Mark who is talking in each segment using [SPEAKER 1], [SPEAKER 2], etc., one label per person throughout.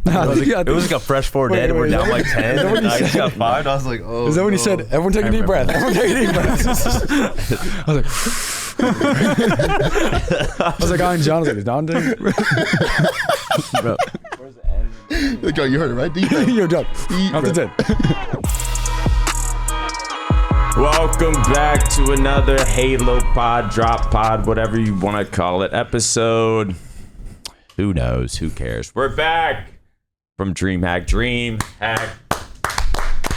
[SPEAKER 1] It was like a fresh 4 dead, and we're down like 10. And I just got 5. I was like, oh.
[SPEAKER 2] Is that when he said, everyone take a deep breath? Everyone take a deep breath. I was like, eyeing John. I was like, is Don doing it?
[SPEAKER 1] Bro.
[SPEAKER 3] Where's the end? Yo, you heard it, right? Deep breath.
[SPEAKER 2] Yo, John. Count to 10.
[SPEAKER 1] Welcome back to another Halo Pod, Drop Pod, whatever you want to call it, episode. Who knows? Who cares? We're back from DreamHack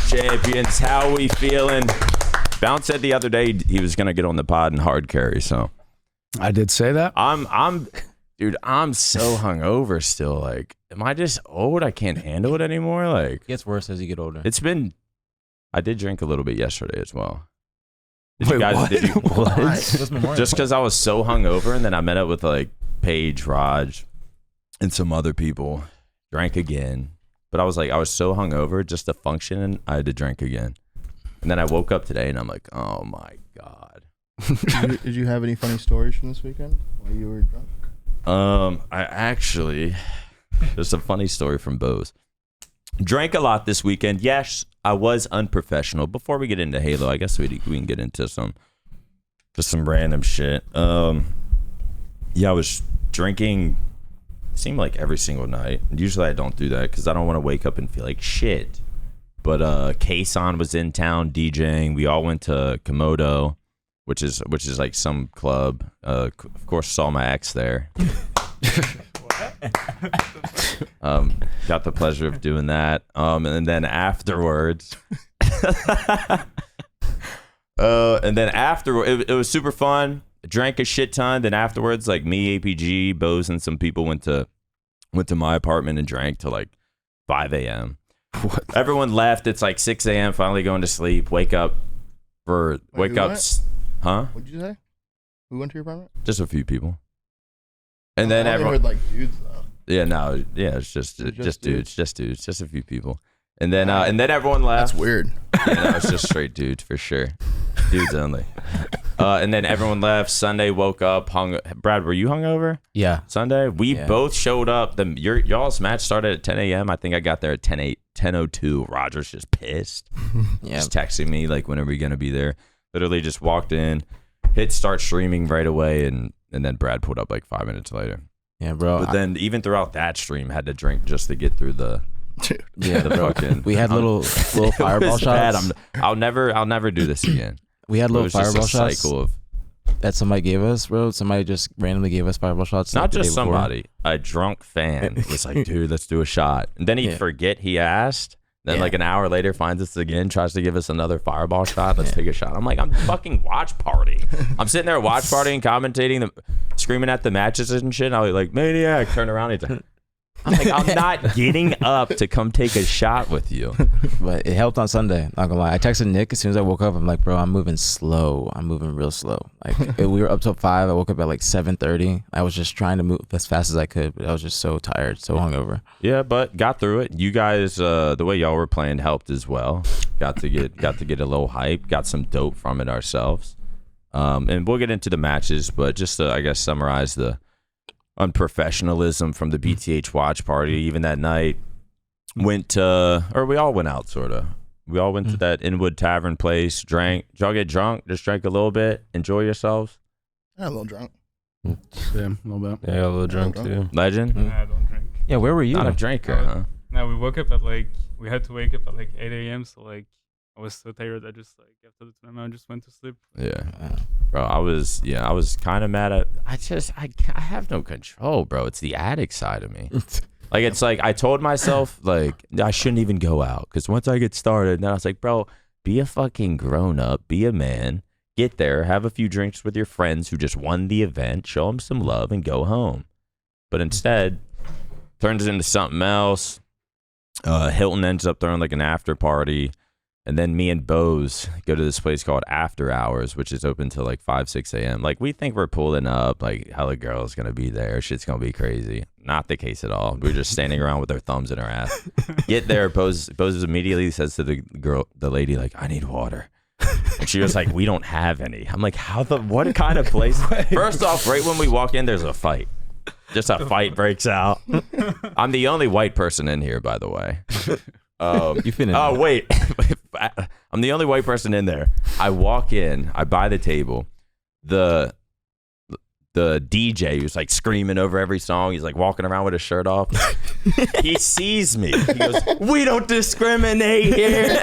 [SPEAKER 1] Champions. How we feeling? Bounce said the other day he was gonna get on the pod and hard carry. So
[SPEAKER 2] I did say that.
[SPEAKER 1] I'm so hungover still. Like, am I just old? I can't handle it anymore. Like,
[SPEAKER 4] It gets worse as you get older.
[SPEAKER 1] I did drink a little bit yesterday as well.
[SPEAKER 2] Did you guys?
[SPEAKER 1] What?
[SPEAKER 4] What?
[SPEAKER 1] Just because I was so hungover, and then I met up with like Paige, Raj, and some other people. Drank again, but I was so hungover just to function, and I had to drink again. And then I woke up today, and I'm like, oh my god.
[SPEAKER 3] Did you have any funny stories from this weekend while you were drunk?
[SPEAKER 1] I actually, there's a funny story from Bose. Drank a lot this weekend. Yes, I was unprofessional. Before we get into Halo, I guess we can get into some random shit. Yeah, I was drinking. Seemed like every single night. Usually I don't do that because I don't want to wake up and feel like shit. But Kason was in town DJing. We all went to Komodo, which is like some club. Of course, saw my ex there. Got the pleasure of doing that. And then afterwards, it was super fun. Drank a shit ton. Then afterwards, like me, APG, Bose, and some people went to my apartment and drank till like 5 a.m.
[SPEAKER 2] What?
[SPEAKER 1] Everyone left. It's like 6 a.m. Finally going to sleep. Wake up. Huh?
[SPEAKER 3] What'd you say? Who went to your apartment?
[SPEAKER 1] Just a few people. And then
[SPEAKER 3] I
[SPEAKER 1] everyone
[SPEAKER 3] heard like dudes though.
[SPEAKER 1] Yeah, no, yeah, it's just dudes, just a few people. And then everyone left.
[SPEAKER 3] That's weird.
[SPEAKER 1] Yeah, no, it's just straight dudes for sure. Dudes only. And then everyone left. Sunday, woke up, Brad, were you hungover?
[SPEAKER 4] Yeah.
[SPEAKER 1] Sunday? We both showed up. Y'all's match started at 10 a.m. I think I got there at 10:02. Roger's just pissed.
[SPEAKER 4] Yeah.
[SPEAKER 1] Just texting me, like, when are we going to be there? Literally just walked in, hit start streaming right away, and then Brad pulled up like 5 minutes later.
[SPEAKER 4] Yeah, bro.
[SPEAKER 1] But then even throughout that stream, had to drink just to get through the...
[SPEAKER 4] Yeah,
[SPEAKER 1] the fucking.
[SPEAKER 4] We had little fireball shots.
[SPEAKER 1] I'll never do this again.
[SPEAKER 4] We had little fireball shots
[SPEAKER 1] cycle
[SPEAKER 4] that somebody gave us, bro. Somebody just randomly gave us fireball shots.
[SPEAKER 1] Not just somebody. A drunk fan was like, "Dude, let's do a shot." And then he'd forget he asked. Then like an hour later, finds us again, tries to give us another fireball shot. Let's take a shot. I'm like, I'm fucking watch party. I'm sitting there watch partying, commentating, screaming at the matches and shit. I was like, maniac. Turn around. He's like, I'm like, I'm not getting up to come take a shot with you.
[SPEAKER 4] But it helped on Sunday, not gonna lie. I texted Nick as soon as I woke up. I'm like, bro, I'm moving slow. I'm moving real slow. Like, we were up till 5. I woke up at like 7:30. I was just trying to move as fast as I could, but I was just so tired, so hungover.
[SPEAKER 1] Yeah, but got through it. You guys, the way y'all were playing helped as well. Got to get a little hype. Got some dope from it ourselves. And we'll get into the matches, but just to, I guess, summarize the unprofessionalism from the BTH watch party. Even that night, we all went out, sort of. We all went to that Inwood Tavern place, drank. Did y'all get drunk? Just drank a little bit, enjoy yourselves?
[SPEAKER 3] I got a little drunk.
[SPEAKER 2] Yeah, a little bit.
[SPEAKER 5] Yeah, I got a little drunk too.
[SPEAKER 1] Legend?
[SPEAKER 6] Nah, I don't drink.
[SPEAKER 4] Yeah, where were you?
[SPEAKER 1] Not a drinker, huh?
[SPEAKER 6] No, we woke up at we had to wake up at 8 a.m. So I was so tired. I just after the tournament, I just went to sleep.
[SPEAKER 1] Yeah, bro. I was kind of mad at. I have no control, bro. It's the addict side of me. Like, it's like I told myself like I shouldn't even go out because once I get started, then I was like, bro, be a fucking grown up, be a man, get there, have a few drinks with your friends who just won the event, show them some love, and go home. But instead, turns into something else. Hilton ends up throwing like an after party. And then me and Bose go to this place called After Hours, which is open till like 5, 6 a.m. Like, we think we're pulling up, like, hella girl's going to be there. Shit's going to be crazy. Not the case at all. We're just standing around with our thumbs in our ass. Get there, Bose immediately says to the lady, like, I need water. And she was like, we don't have any. I'm like, what kind of place? First off, right when we walk in, there's a fight. just a fight breaks out. I'm the only white person in here, by the way.
[SPEAKER 4] You finna.
[SPEAKER 1] Oh wait, I'm the only white person in there. I walk in, I buy the table. The DJ who's like screaming over every song. He's like walking around with his shirt off. He sees me. He goes, "We don't discriminate here.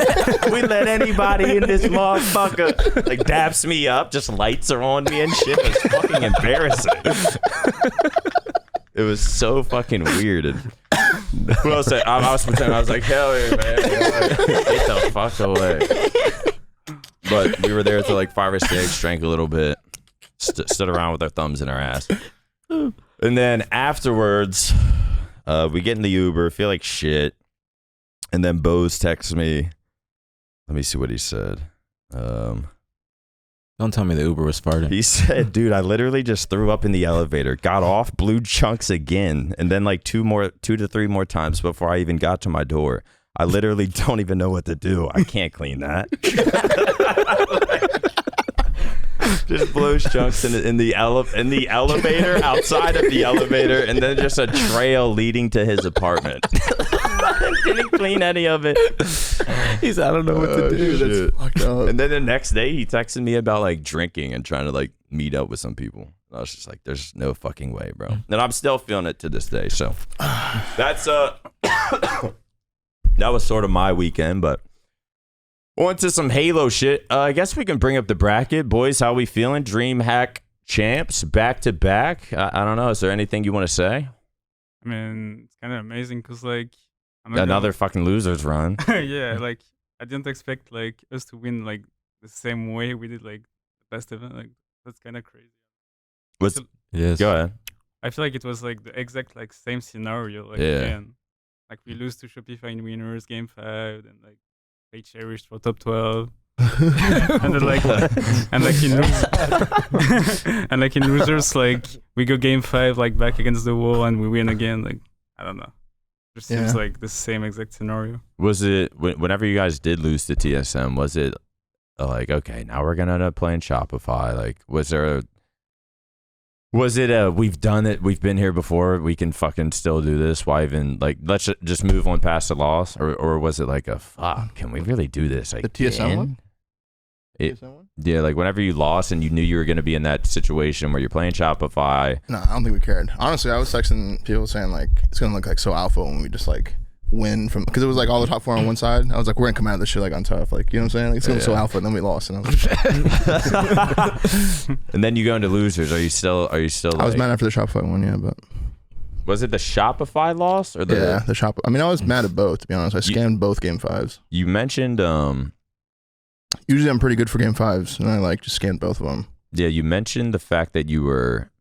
[SPEAKER 1] We let anybody in this motherfucker." Like daps me up, just lights are on me and shit. It was fucking embarrassing. It was so fucking weird. And what else? I was pretending. I was like, "Hell yeah, man! Get the fuck away." But we were there till like 5 or 6, drank a little bit. Stood around with our thumbs in our ass. And then afterwards, we get in the Uber, feel like shit. And then Bose texts me. Let me see what he said.
[SPEAKER 4] Don't tell me the Uber was farting.
[SPEAKER 1] He said, "Dude, I literally just threw up in the elevator, got off, blew chunks again, and then like 2 to 3 more times before I even got to my door. I literally don't even know what to do. I can't clean that." Just blows chunks in the elevator, outside of the elevator, and then just a trail leading to his apartment. Didn't clean any of it.
[SPEAKER 4] He's, I don't know what to do.
[SPEAKER 1] Shit.
[SPEAKER 3] That's fucked up.
[SPEAKER 1] And then the next day, he texted me about like drinking and trying to like meet up with some people. I was just like, "There's no fucking way, bro." And I'm still feeling it to this day. So that's that was sort of my weekend, but. On to some Halo shit. I guess we can bring up the bracket. Boys, how we feeling? DreamHack champs back to back. I don't know. Is there anything you want to say?
[SPEAKER 6] I mean, it's kind of amazing because like
[SPEAKER 1] Another fucking losers run.
[SPEAKER 6] yeah, like I didn't expect like us to win like the same way we did like the best event. Like that's kind of crazy.
[SPEAKER 4] Yes.
[SPEAKER 1] Go ahead.
[SPEAKER 6] I feel like it was like the exact like same scenario. Like
[SPEAKER 1] Yeah.
[SPEAKER 6] again, like we lose to Shopify in winners game 5, and like they cherished for top 12. And then like in losers, like we go game 5 like back against the wall and we win again. Like I don't know, just seems like the same exact scenario.
[SPEAKER 1] Was it whenever you guys did lose to TSM? Was it like, okay, now we're gonna end up playing Shopify? Like, was it we've done it, we've been here before, we can fucking still do this? Why even like let's just move on past the loss, or was it like a fuck? Can we really do this? Like
[SPEAKER 3] The TSM one? TSM one?
[SPEAKER 1] Yeah, like whenever you lost and you knew you were going to be in that situation where you're playing Shopify.
[SPEAKER 3] No, I don't think we cared. Honestly, I was texting people saying like it's gonna look like so alpha when we just like win from, because it was like all the top 4 on one side. I was like, we're gonna come out of this shit like on tough, like, you know what I'm saying? Like it's gonna be so alpha, and then we lost, and I was like,
[SPEAKER 1] And then you go into losers. Are you still?
[SPEAKER 3] I was
[SPEAKER 1] like,
[SPEAKER 3] mad after the Shopify one, yeah, but
[SPEAKER 1] was it the Shopify loss or the?
[SPEAKER 3] the shop. I mean, I was mad at both, to be honest. I scammed both game 5s.
[SPEAKER 1] You mentioned
[SPEAKER 3] Usually I'm pretty good for game 5s, and I like just scanned both of them.
[SPEAKER 1] Yeah, you mentioned the fact that you were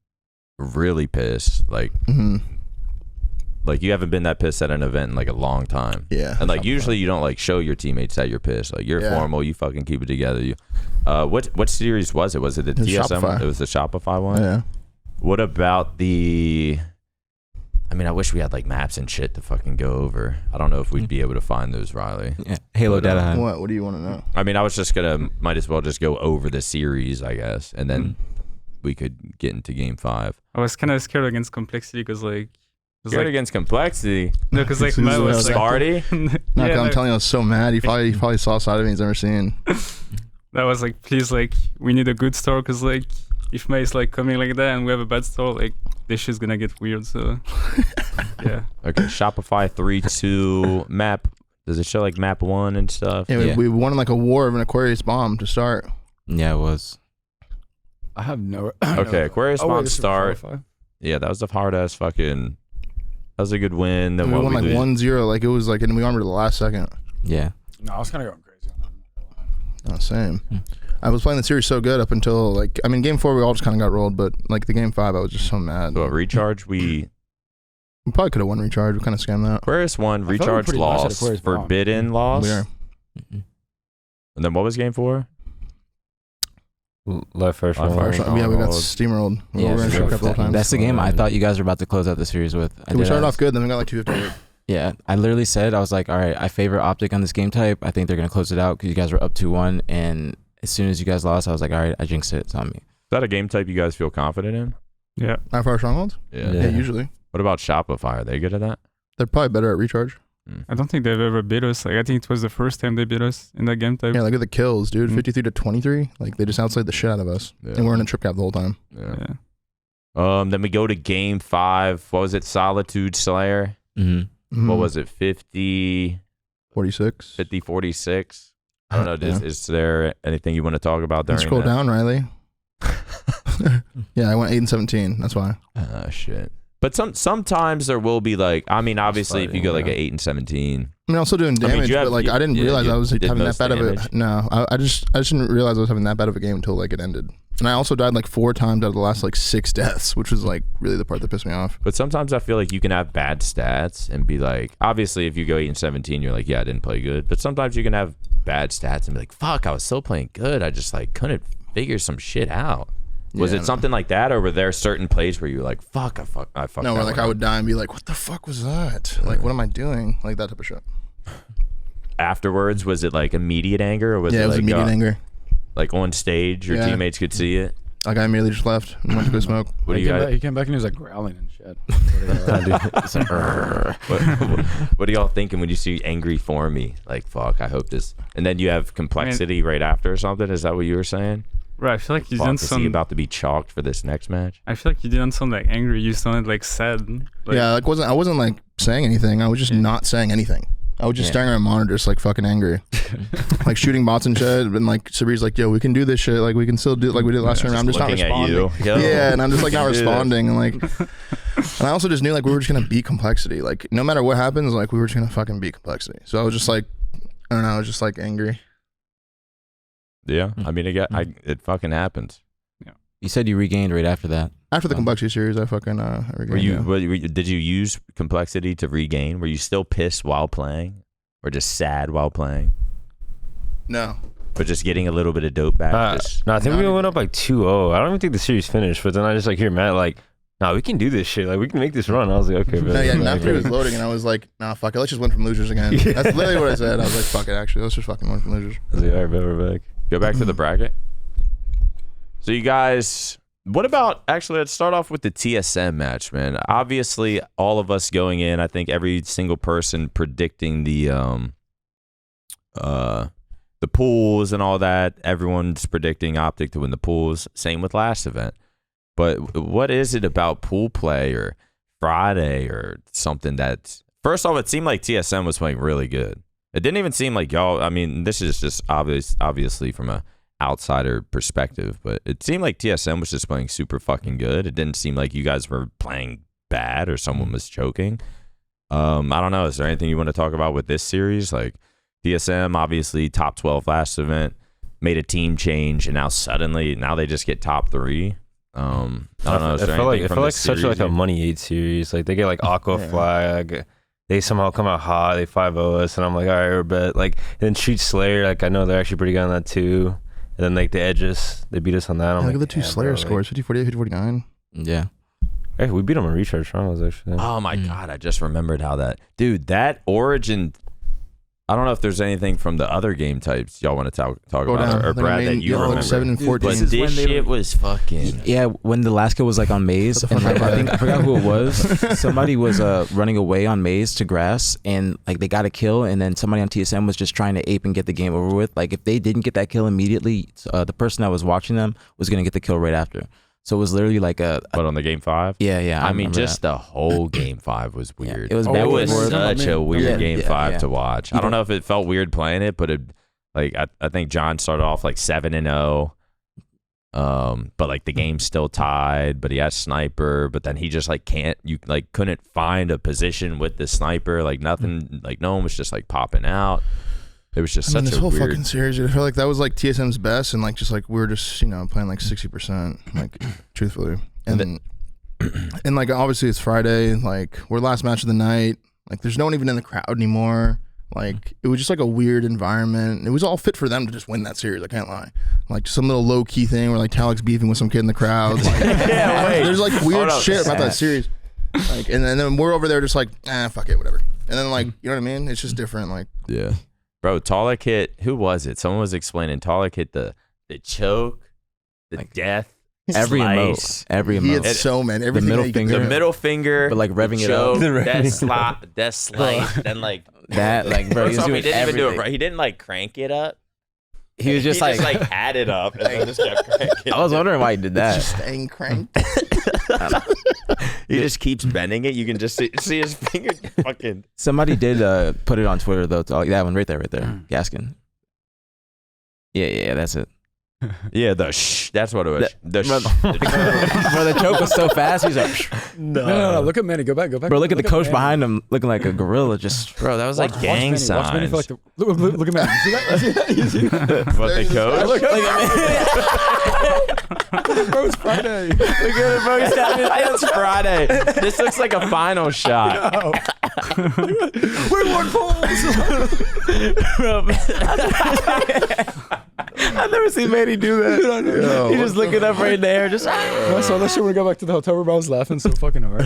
[SPEAKER 1] really pissed, like. Like you haven't been that pissed at an event in like a long time.
[SPEAKER 3] Yeah.
[SPEAKER 1] And like usually you don't like show your teammates that you're pissed. Like you're formal, you fucking keep it together. You what series was it? Was it the TSM?
[SPEAKER 3] Shopify.
[SPEAKER 1] It was the Shopify one?
[SPEAKER 3] Yeah.
[SPEAKER 1] What about the I mean, I wish we had like maps and shit to fucking go over. I don't know if we'd be able to find those, Riley.
[SPEAKER 4] Yeah. Halo data hunt.
[SPEAKER 3] What do you want to know?
[SPEAKER 1] I mean, I was just might as well just go over the series, I guess, and then we could get into game 5.
[SPEAKER 6] I was kind of scared against complexity because like
[SPEAKER 1] Scared against complexity.
[SPEAKER 6] No, because like Matt was like
[SPEAKER 1] Sparty.
[SPEAKER 3] No, I'm telling you, I was so mad. He probably saw a side of me he's never seen.
[SPEAKER 6] That was like, please, like we need a good store because like if May is like coming like that and we have a bad store, like this shit's gonna get weird. So yeah.
[SPEAKER 1] Okay, Shopify 3-2 map. Does it show like map 1 and stuff?
[SPEAKER 3] Yeah, we won like a war of an Aquarius bomb to start.
[SPEAKER 4] Yeah, it was.
[SPEAKER 2] I have no.
[SPEAKER 1] Okay, Aquarius bomb
[SPEAKER 2] this is
[SPEAKER 1] start.
[SPEAKER 2] Shopify.
[SPEAKER 1] Yeah, that was a hard ass fucking. That was a good win. Then
[SPEAKER 3] We won like 1-0, like it was like, and we armored the last second.
[SPEAKER 4] Yeah.
[SPEAKER 2] No, I was kind of going crazy on that.
[SPEAKER 3] Oh, same. I was playing the series so good up until like, I mean, game 4 we all just kind of got rolled, but like the game 5 I was just so mad.
[SPEAKER 1] So recharge, we
[SPEAKER 3] probably could have won recharge. We kind of scammed that.
[SPEAKER 1] Aquarius won,
[SPEAKER 2] I thought we were
[SPEAKER 1] recharge
[SPEAKER 2] pretty nice at
[SPEAKER 1] loss,
[SPEAKER 2] Aquarius bomb.
[SPEAKER 1] forbidden loss.
[SPEAKER 3] We are.
[SPEAKER 1] And then what was game 4?
[SPEAKER 4] Left first
[SPEAKER 1] Left
[SPEAKER 4] roll.
[SPEAKER 1] first roll.
[SPEAKER 3] Yeah, we got steamrolled. We were in a couple of times.
[SPEAKER 4] That's the game I thought you guys were about to close out the series with.
[SPEAKER 3] We started off good, then we got like 258.
[SPEAKER 4] Yeah, I literally said, I was like, all right, I favor OpTic on this game type. I think they're going to close it out because you guys were up 2-1. And as soon as you guys lost, I was like, all right, I jinxed it. It's on me.
[SPEAKER 1] Is that a game type you guys feel confident in?
[SPEAKER 6] Yeah.
[SPEAKER 3] Fire Strongholds?
[SPEAKER 1] Yeah.
[SPEAKER 3] Yeah, usually.
[SPEAKER 1] What about Shopify? Are they good at that?
[SPEAKER 3] They're probably better at recharge.
[SPEAKER 6] I don't think they've ever beat us. Like I think it was the first time they beat us in that game type.
[SPEAKER 3] Yeah, look at the kills, dude.
[SPEAKER 6] Mhm.
[SPEAKER 3] 53 to 23. Like, they just outslayed the shit out of us.
[SPEAKER 1] Yeah.
[SPEAKER 3] And we're in a trip cap the whole time.
[SPEAKER 1] Yeah. Then we go to game 5. What was it? Solitude Slayer.
[SPEAKER 4] Mm-hmm.
[SPEAKER 1] What was it? 50,
[SPEAKER 3] 46.
[SPEAKER 1] 50, 46. I don't know.
[SPEAKER 3] Yeah.
[SPEAKER 1] Is there anything you want to talk about during
[SPEAKER 3] Let's scroll
[SPEAKER 1] that?
[SPEAKER 3] down, Riley. Yeah, I went 8 and 17. That's why.
[SPEAKER 1] Shit. But sometimes there will be like, I mean, obviously if you go like an 8 and 17.
[SPEAKER 3] I mean, I'm still doing damage, but like I didn't realize I was
[SPEAKER 1] did
[SPEAKER 3] having that
[SPEAKER 1] most
[SPEAKER 3] bad of
[SPEAKER 1] damage.
[SPEAKER 3] it. No, I just didn't realize I was having that bad of a game until like it ended. And I also died like 4 times out of the last like 6 deaths, which was like really the part that pissed me off.
[SPEAKER 1] But sometimes I feel like you can have bad stats and be like, obviously if you go 8 and 17, you're like, yeah, I didn't play good. But sometimes you can have bad stats and be like, fuck, I was still playing good. I just like couldn't figure some shit out. Was it something like that, or were there certain plays where you were like, fuck, I fucked
[SPEAKER 3] No,
[SPEAKER 1] that
[SPEAKER 3] where like
[SPEAKER 1] one
[SPEAKER 3] I
[SPEAKER 1] up?
[SPEAKER 3] would die and be like, what the fuck was that? Like, what am I doing? Like that type of shit.
[SPEAKER 1] Afterwards, was it like immediate anger, or was
[SPEAKER 3] Yeah,
[SPEAKER 1] it
[SPEAKER 3] it was
[SPEAKER 1] like
[SPEAKER 3] immediate anger.
[SPEAKER 1] like on stage, your
[SPEAKER 3] Yeah.
[SPEAKER 1] teammates could see it?
[SPEAKER 3] Like I immediately just left and went to go smoke.
[SPEAKER 1] What do you got?
[SPEAKER 2] He came back and he was like growling and shit.
[SPEAKER 1] What are y'all thinking when you see angry for me? Like, fuck, I hope this. And then you have complexity right after or something. Is that what you were saying?
[SPEAKER 6] Right. I feel like you
[SPEAKER 1] Fuck,
[SPEAKER 6] didn't
[SPEAKER 1] is he
[SPEAKER 6] sound.
[SPEAKER 1] about to be chalked for this next match?
[SPEAKER 6] I feel like you didn't sound like angry. You sounded like sad. Like,
[SPEAKER 3] Yeah, like I wasn't like saying anything. I was just not saying anything. I was just staring at a monitor, just like fucking angry, like shooting bots and shit. And like Sabri's like, "Yo, we can do this shit. Like we can still do it like we did last time." I'm just not
[SPEAKER 1] Looking at
[SPEAKER 3] responding.
[SPEAKER 1] you. Yo.
[SPEAKER 3] Yeah, and I'm just like not
[SPEAKER 1] Dude.
[SPEAKER 3] responding. And like, and I also just knew like we were just gonna beat complexity. Like no matter what happens, like we were just gonna fucking beat complexity. So I was just like, I don't know, I was just like angry.
[SPEAKER 1] Yeah, I mean, it fucking happens.
[SPEAKER 4] You said you regained right after that.
[SPEAKER 3] After the complexity series, I fucking
[SPEAKER 1] Did you use complexity to regain? Were you still pissed while playing, or just sad while playing,
[SPEAKER 3] No.
[SPEAKER 1] but just getting a little bit of dope back?
[SPEAKER 5] No, I think we went up like 2-0. I don't even think the series finished, but then I just like hear Matt like, "Nah, we can do this shit. Like we can make this run." I was like, "Okay."
[SPEAKER 3] No, yeah, and after he was loading, and I was like, nah, fuck it, let's just win from losers again.
[SPEAKER 5] Yeah.
[SPEAKER 3] That's literally what I said. I was like, fuck it, actually, let's just fucking win from losers.
[SPEAKER 5] I was like, "All right, bet we're back."
[SPEAKER 1] Go back to the bracket. So you guys, what about, actually, let's start off with the TSM match, man. Obviously, all of us going in, I think every single person predicting the pools and all that, everyone's predicting OpTic to win the pools. Same with last event. But what is it about pool play or Friday or something that, first off, it seemed like TSM was playing really good. It didn't even seem like y'all, I mean, this is just obviously from a outsider perspective, but it seemed like TSM was just playing super fucking good. It didn't seem like you guys were playing bad or someone was choking. I don't know. Is there anything you want to talk about with this series? Like TSM, obviously top 12 last event, made a team change, and now they just get top 3. I don't know. Is there
[SPEAKER 5] It felt like
[SPEAKER 1] this
[SPEAKER 5] such
[SPEAKER 1] series
[SPEAKER 5] like a Money 8 series. Like they get like Aqua Flag. They somehow come out hot. They 5-0 us, and I'm like, all right, we're bet. Like, and then Street Slayer, like I know they're actually pretty good on that too. And then like the Edges, they beat us on that. I'm
[SPEAKER 3] Look
[SPEAKER 5] like,
[SPEAKER 3] at the two
[SPEAKER 5] damn,
[SPEAKER 3] Slayer
[SPEAKER 5] bro,
[SPEAKER 3] scores, 50-48, 50-49.
[SPEAKER 4] Yeah.
[SPEAKER 5] Hey, we beat them on Recharge Finals actually.
[SPEAKER 1] Oh my God, I just remembered how that Origin. I don't know if there's anything from the other game types y'all want to talk
[SPEAKER 3] Go
[SPEAKER 1] about,
[SPEAKER 3] down.
[SPEAKER 1] or
[SPEAKER 3] I
[SPEAKER 1] Brad,
[SPEAKER 3] mean,
[SPEAKER 1] that you remember.
[SPEAKER 3] 7 and 14.
[SPEAKER 1] But
[SPEAKER 4] This is
[SPEAKER 1] this
[SPEAKER 4] when they
[SPEAKER 1] shit
[SPEAKER 4] were-
[SPEAKER 1] was fucking.
[SPEAKER 4] Yeah, when the last kill was like on Maze, and like, I forgot who it was. Somebody was running away on Maze to grass, and like they got a kill, and then somebody on TSM was just trying to ape and get the game over with. Like if they didn't get that kill immediately, the person that was watching them was gonna get the kill right after. So it was literally like
[SPEAKER 1] But on the game 5,
[SPEAKER 4] yeah.
[SPEAKER 1] I mean,
[SPEAKER 4] remember
[SPEAKER 1] just the whole game 5 was weird.
[SPEAKER 4] it was
[SPEAKER 1] It
[SPEAKER 4] back
[SPEAKER 1] was
[SPEAKER 4] and forth.
[SPEAKER 1] such a weird
[SPEAKER 4] Yeah,
[SPEAKER 1] game
[SPEAKER 4] yeah,
[SPEAKER 1] 5
[SPEAKER 4] yeah.
[SPEAKER 1] to watch. I don't know if it felt weird playing it, but I think John started off like 7-0. But like the game's still tied, but he has sniper, but then he just like couldn't find a position with the sniper, like nothing, like no one was just like popping out. It was just
[SPEAKER 3] I mean,
[SPEAKER 1] such
[SPEAKER 3] this
[SPEAKER 1] a
[SPEAKER 3] whole
[SPEAKER 1] weird.
[SPEAKER 3] fucking series, dude, I feel like that was like TSM's best, and like just like we were just playing like 60%, like truthfully, and and like obviously it's Friday, like we're last match of the night, like there's no one even in the crowd anymore. Like it was just like a weird environment. It was all fit for them to just win that series. I can't lie. Like some little low key thing where like Talik's beefing with some kid in the crowd. Like, there's like weird shit about that series. Like and then we're over there just like fuck it, whatever. And then like you know what I mean? It's just different. Like
[SPEAKER 1] Yeah. Bro, Talik hit, who was it? Someone was explaining Talik hit the choke, the death,
[SPEAKER 4] Every
[SPEAKER 1] Slice.
[SPEAKER 4] emote. Every
[SPEAKER 3] He had
[SPEAKER 4] emote.
[SPEAKER 3] so many. Everything
[SPEAKER 4] middle
[SPEAKER 3] that you could
[SPEAKER 4] finger.
[SPEAKER 1] The
[SPEAKER 3] do.
[SPEAKER 1] middle finger,
[SPEAKER 4] But like revving it
[SPEAKER 1] choke,
[SPEAKER 4] up.
[SPEAKER 1] that slice, then like
[SPEAKER 4] That, like, bro, he was
[SPEAKER 1] he
[SPEAKER 4] doing
[SPEAKER 1] didn't even do it
[SPEAKER 4] everything.
[SPEAKER 1] right. He didn't like crank it up.
[SPEAKER 4] He was just like,
[SPEAKER 1] had it up and then just kept cranking.
[SPEAKER 4] I was wondering why he did that.
[SPEAKER 3] Just staying cranked.
[SPEAKER 1] He just keeps bending it. You can just see his finger fucking.
[SPEAKER 4] Somebody did put it on Twitter though. That one right there, Gaskin. Yeah, that's it.
[SPEAKER 1] Yeah, that's what it was.
[SPEAKER 4] Bro, the choke was so fast. He's like,
[SPEAKER 2] No. Look at Manny. Go back.
[SPEAKER 4] bro, look at the coach
[SPEAKER 2] Manny.
[SPEAKER 4] behind him, looking like a gorilla. Just,
[SPEAKER 1] Bro, that was like gang
[SPEAKER 2] Watch Manny
[SPEAKER 1] signs.
[SPEAKER 2] for look at Manny. You see that? You see that?
[SPEAKER 1] What the coach?
[SPEAKER 2] Look at bro, it's Friday.
[SPEAKER 1] Look at it, bro. He's down his hands Friday. This looks like a final shot.
[SPEAKER 2] Oh. We won
[SPEAKER 4] I've never seen Manny do that. He's just looking up right there, just.
[SPEAKER 2] I saw that shit when I got back to the hotel room. I was laughing so fucking hard.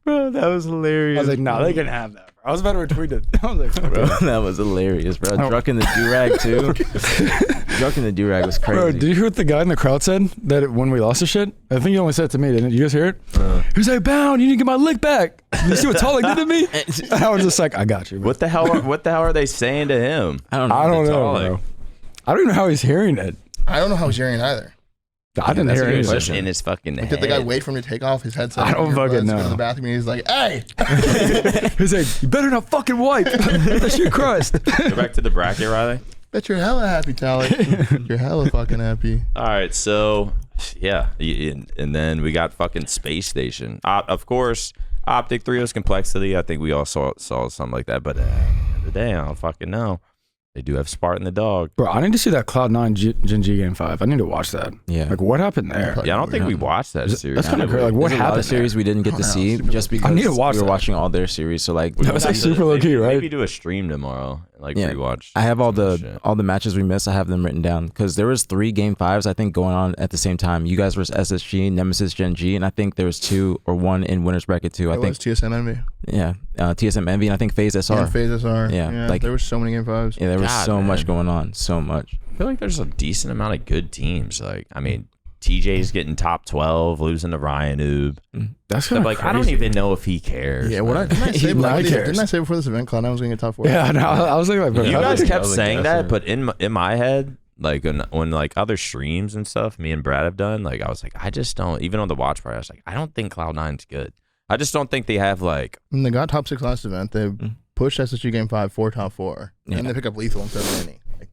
[SPEAKER 4] Bro, that was hilarious.
[SPEAKER 2] I was like, nah, they can have that, bro. I was about to retweet it. I was like,
[SPEAKER 4] Bro, that was hilarious, bro. Drunk in the do-rag, too. Drunk in the do-rag was crazy.
[SPEAKER 2] bro, did you hear what the guy in the crowd said that when we lost the shit? I think he only said it to me, didn't you guys hear it? He was like, Bound, you need to get my lick back. You see what Talik did to me? And I was just like, I got you, bro.
[SPEAKER 1] What the hell are they saying to him?
[SPEAKER 4] I don't know.
[SPEAKER 2] I don't know,
[SPEAKER 1] Talik.
[SPEAKER 2] bro. I don't even know how he's hearing it.
[SPEAKER 3] I don't know how he's hearing either.
[SPEAKER 2] I didn't
[SPEAKER 1] That's
[SPEAKER 2] hear
[SPEAKER 1] a good
[SPEAKER 2] anything.
[SPEAKER 1] question. In his fucking head.
[SPEAKER 3] Did the guy wait for him to take off his headset?
[SPEAKER 2] I don't
[SPEAKER 3] and earbuds,
[SPEAKER 2] fucking
[SPEAKER 3] Go to
[SPEAKER 2] know.
[SPEAKER 3] the bathroom and he's like, "Hey,
[SPEAKER 2] He's like, you better not fucking wipe. That shit crust.
[SPEAKER 1] Go back to the bracket, Riley.
[SPEAKER 3] bet you're hella happy, Talik. You're hella fucking happy."
[SPEAKER 1] All right, so yeah, and then we got fucking Space Station. Of course, OpTic 3O's Complexity. I think we all saw something like that, but at the end of the day, I don't fucking know. They do have Spartan the dog.
[SPEAKER 2] Bro, I need to see that Cloud9 Gen G Game 5. I need to watch that.
[SPEAKER 4] Yeah.
[SPEAKER 2] Like, what happened there?
[SPEAKER 1] Yeah, I don't think we watched that series.
[SPEAKER 2] That's kind of crazy. Like, what
[SPEAKER 4] There's a lot
[SPEAKER 2] happened
[SPEAKER 4] of series
[SPEAKER 2] there?
[SPEAKER 4] we didn't get to see just because
[SPEAKER 2] I need to watch
[SPEAKER 4] we were
[SPEAKER 2] that.
[SPEAKER 4] watching all their series. So like,
[SPEAKER 2] That was like super low key, right?
[SPEAKER 1] Maybe do a stream tomorrow, like
[SPEAKER 4] Yeah.
[SPEAKER 1] rewatch.
[SPEAKER 4] I have all
[SPEAKER 1] some
[SPEAKER 4] the
[SPEAKER 1] shit.
[SPEAKER 4] matches we missed. I have them written down because there was 3 Game 5s I think going on at the same time. You guys versus SSG, Nemesis Gen G, and I think there was 2 or 1 in winners bracket 2. I
[SPEAKER 3] It
[SPEAKER 4] think
[SPEAKER 3] was TSM Envy
[SPEAKER 4] TSM Envy and I think FaZe SR.
[SPEAKER 3] and FaZe SR.
[SPEAKER 4] Yeah, like-
[SPEAKER 3] there was so many game fives.
[SPEAKER 4] Yeah, there was
[SPEAKER 1] God,
[SPEAKER 4] so
[SPEAKER 1] man.
[SPEAKER 4] much going on, so much.
[SPEAKER 1] I feel like there's a decent amount of good teams. Like, I mean, TJ's getting top 12, losing to Ryan Oob.
[SPEAKER 2] That's
[SPEAKER 1] But
[SPEAKER 2] kind of
[SPEAKER 1] like, I don't even know if he cares.
[SPEAKER 3] Yeah, what
[SPEAKER 1] man.
[SPEAKER 3] didn't I say?
[SPEAKER 2] Nah, he cares.
[SPEAKER 3] Didn't I say before this event, Cloud9 was going to get top 4?
[SPEAKER 2] Yeah, no, I was like, bro,
[SPEAKER 1] You
[SPEAKER 2] how
[SPEAKER 1] guys
[SPEAKER 2] did-
[SPEAKER 1] kept
[SPEAKER 5] I was like,
[SPEAKER 1] saying
[SPEAKER 5] that's
[SPEAKER 1] that,
[SPEAKER 5] it.
[SPEAKER 1] but in my head, like on like other streams and stuff, me and Brad have done, like I was like, I just don't. Even on the watch party, I was like, I don't think Cloud9's good. I just don't think they have like.
[SPEAKER 3] When they got top 6 last event, they pushed SSG game 5 for top 4,
[SPEAKER 4] Yeah.
[SPEAKER 3] and they pick up Lethal instead of Manny. Like,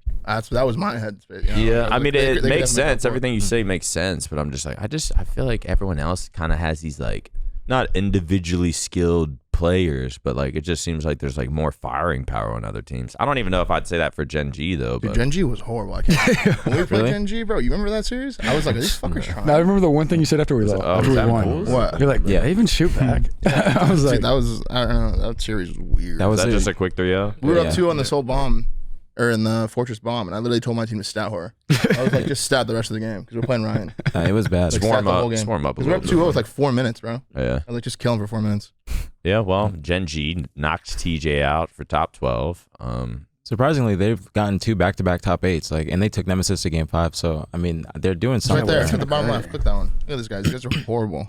[SPEAKER 3] that was my head. You know?
[SPEAKER 1] Yeah, I
[SPEAKER 3] was
[SPEAKER 1] mean,
[SPEAKER 3] like,
[SPEAKER 1] it
[SPEAKER 3] they could
[SPEAKER 1] makes
[SPEAKER 3] definitely
[SPEAKER 1] sense.
[SPEAKER 3] top 4.
[SPEAKER 1] Everything you say makes sense, but I'm just like, I feel like everyone else kind of has these like not individually skilled players, but like it just seems like there's like more firing power on other teams. I don't even know if I'd say that for Gen G though.
[SPEAKER 3] Dude,
[SPEAKER 1] But
[SPEAKER 3] Gen G was horrible. I can't. When we played
[SPEAKER 4] Really?
[SPEAKER 3] Gen G, bro, you remember that series? I was like, are these fuckers trying?
[SPEAKER 2] No, I remember the one thing you said after we lost.
[SPEAKER 1] oh,
[SPEAKER 2] After
[SPEAKER 1] was
[SPEAKER 2] we
[SPEAKER 1] that
[SPEAKER 2] won.
[SPEAKER 1] Bulls?
[SPEAKER 3] What?
[SPEAKER 2] You're like,
[SPEAKER 4] Yeah.
[SPEAKER 2] they even shoot back. I was like,
[SPEAKER 3] Dude, that was, I don't know, that series was weird.
[SPEAKER 4] That was
[SPEAKER 1] is that
[SPEAKER 4] it.
[SPEAKER 1] just a quick 3-0?
[SPEAKER 3] We were
[SPEAKER 4] Yeah.
[SPEAKER 3] up 2 on this whole bomb, or in the Fortress bomb, and I literally told my team to stat her. I was like, just stat the rest of the game, because we're playing Ryan.
[SPEAKER 4] It was bad.
[SPEAKER 3] Like,
[SPEAKER 1] Swarm
[SPEAKER 3] stat the whole
[SPEAKER 1] up,
[SPEAKER 3] game.
[SPEAKER 1] swarm up a
[SPEAKER 3] Because we're
[SPEAKER 1] little
[SPEAKER 3] up 2-0
[SPEAKER 1] bit.
[SPEAKER 3] with like 4 minutes, bro.
[SPEAKER 1] Yeah.
[SPEAKER 3] I was like, just kill him for 4 minutes.
[SPEAKER 1] Yeah, well, Gen G knocked TJ out for top 12.
[SPEAKER 4] Surprisingly, they've gotten 2 back-to-back top 8s, like, and they took Nemesis to Game 5. So I mean, they're doing
[SPEAKER 3] It's
[SPEAKER 4] something.
[SPEAKER 3] right there,
[SPEAKER 2] Somewhere.
[SPEAKER 3] at the bottom left. Click that one. Look at this, guys. These guys are horrible.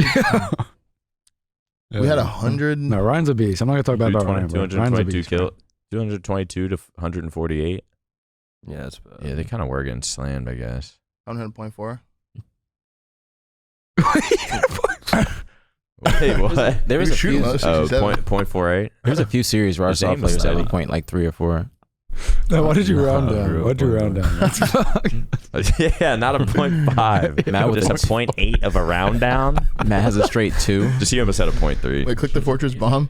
[SPEAKER 3] We had 100.
[SPEAKER 2] No, Ryan's a beast. I'm not gonna talk bad about Ryan. Bro. Ryan's a
[SPEAKER 1] 222
[SPEAKER 2] beast.
[SPEAKER 1] kill, 222 to 148.
[SPEAKER 5] Yeah, that's bad.
[SPEAKER 1] Yeah, they kind of were getting slammed, I guess.
[SPEAKER 3] 100.4.
[SPEAKER 1] Wait, what?
[SPEAKER 4] There was a
[SPEAKER 3] shooting
[SPEAKER 4] few.
[SPEAKER 3] us.
[SPEAKER 1] Oh,
[SPEAKER 3] 67.
[SPEAKER 1] point 48.
[SPEAKER 4] There was a few series where I
[SPEAKER 1] His
[SPEAKER 4] saw
[SPEAKER 1] aim was
[SPEAKER 4] players at
[SPEAKER 1] steady.
[SPEAKER 4] point like 3 or 4.
[SPEAKER 2] No, what did you round
[SPEAKER 1] No,
[SPEAKER 2] down?
[SPEAKER 1] real
[SPEAKER 2] What did you
[SPEAKER 1] quick.
[SPEAKER 2] round down? That's fuck.
[SPEAKER 1] Yeah, not a 0.5.
[SPEAKER 4] Matt with
[SPEAKER 1] Just a 0.8 of a round down.
[SPEAKER 4] Matt has a straight 2.
[SPEAKER 1] Just he almost had a 0.3.
[SPEAKER 3] Wait, click the Fortress bomb.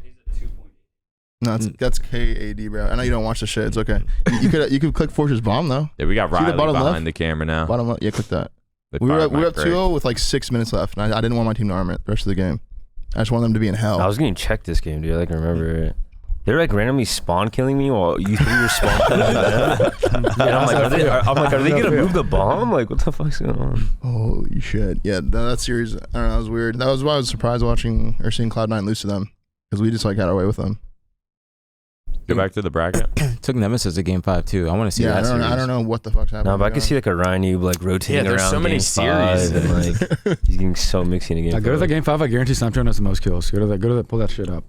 [SPEAKER 3] No, that's KAD, bro. I know you don't watch the shit. It's okay. You could click Fortress bomb though.
[SPEAKER 1] Yeah, we got
[SPEAKER 3] See the
[SPEAKER 1] Riley
[SPEAKER 3] bottom
[SPEAKER 1] behind
[SPEAKER 3] left?
[SPEAKER 1] the camera now.
[SPEAKER 3] Bottom left. Yeah, click that.
[SPEAKER 1] They
[SPEAKER 3] We were
[SPEAKER 1] fired
[SPEAKER 3] up
[SPEAKER 1] Mike Gray.
[SPEAKER 3] 2-0 with like 6 minutes left, and I didn't want my team to arm it the rest of the game. I just wanted them to be in hell.
[SPEAKER 5] I was getting checked this game, dude. I can remember it. They were like randomly spawn killing me while you 3 were spawn killing them. And I'm like, are they gonna move the bomb? Like, what the fuck's going on?
[SPEAKER 3] Holy shit. Yeah, that series, I don't know, that was weird. That was why I was surprised watching or seeing Cloud9 lose to them, because we just like had our way with them.
[SPEAKER 1] Go back to the bracket.
[SPEAKER 4] took Nemesis to game 5 too. I want to see
[SPEAKER 3] Yeah,
[SPEAKER 4] that.
[SPEAKER 3] I don't know what the fuck's happening.
[SPEAKER 5] No, but I can see like a Ryan Noob like rotating
[SPEAKER 1] there's
[SPEAKER 5] around.
[SPEAKER 1] so many
[SPEAKER 5] game
[SPEAKER 1] series.
[SPEAKER 5] 5 and like he's getting so mixy in a game.
[SPEAKER 2] Go to
[SPEAKER 5] 5.
[SPEAKER 2] that game 5. I guarantee Snapdragon has the most kills. Go to that. Pull that shit up.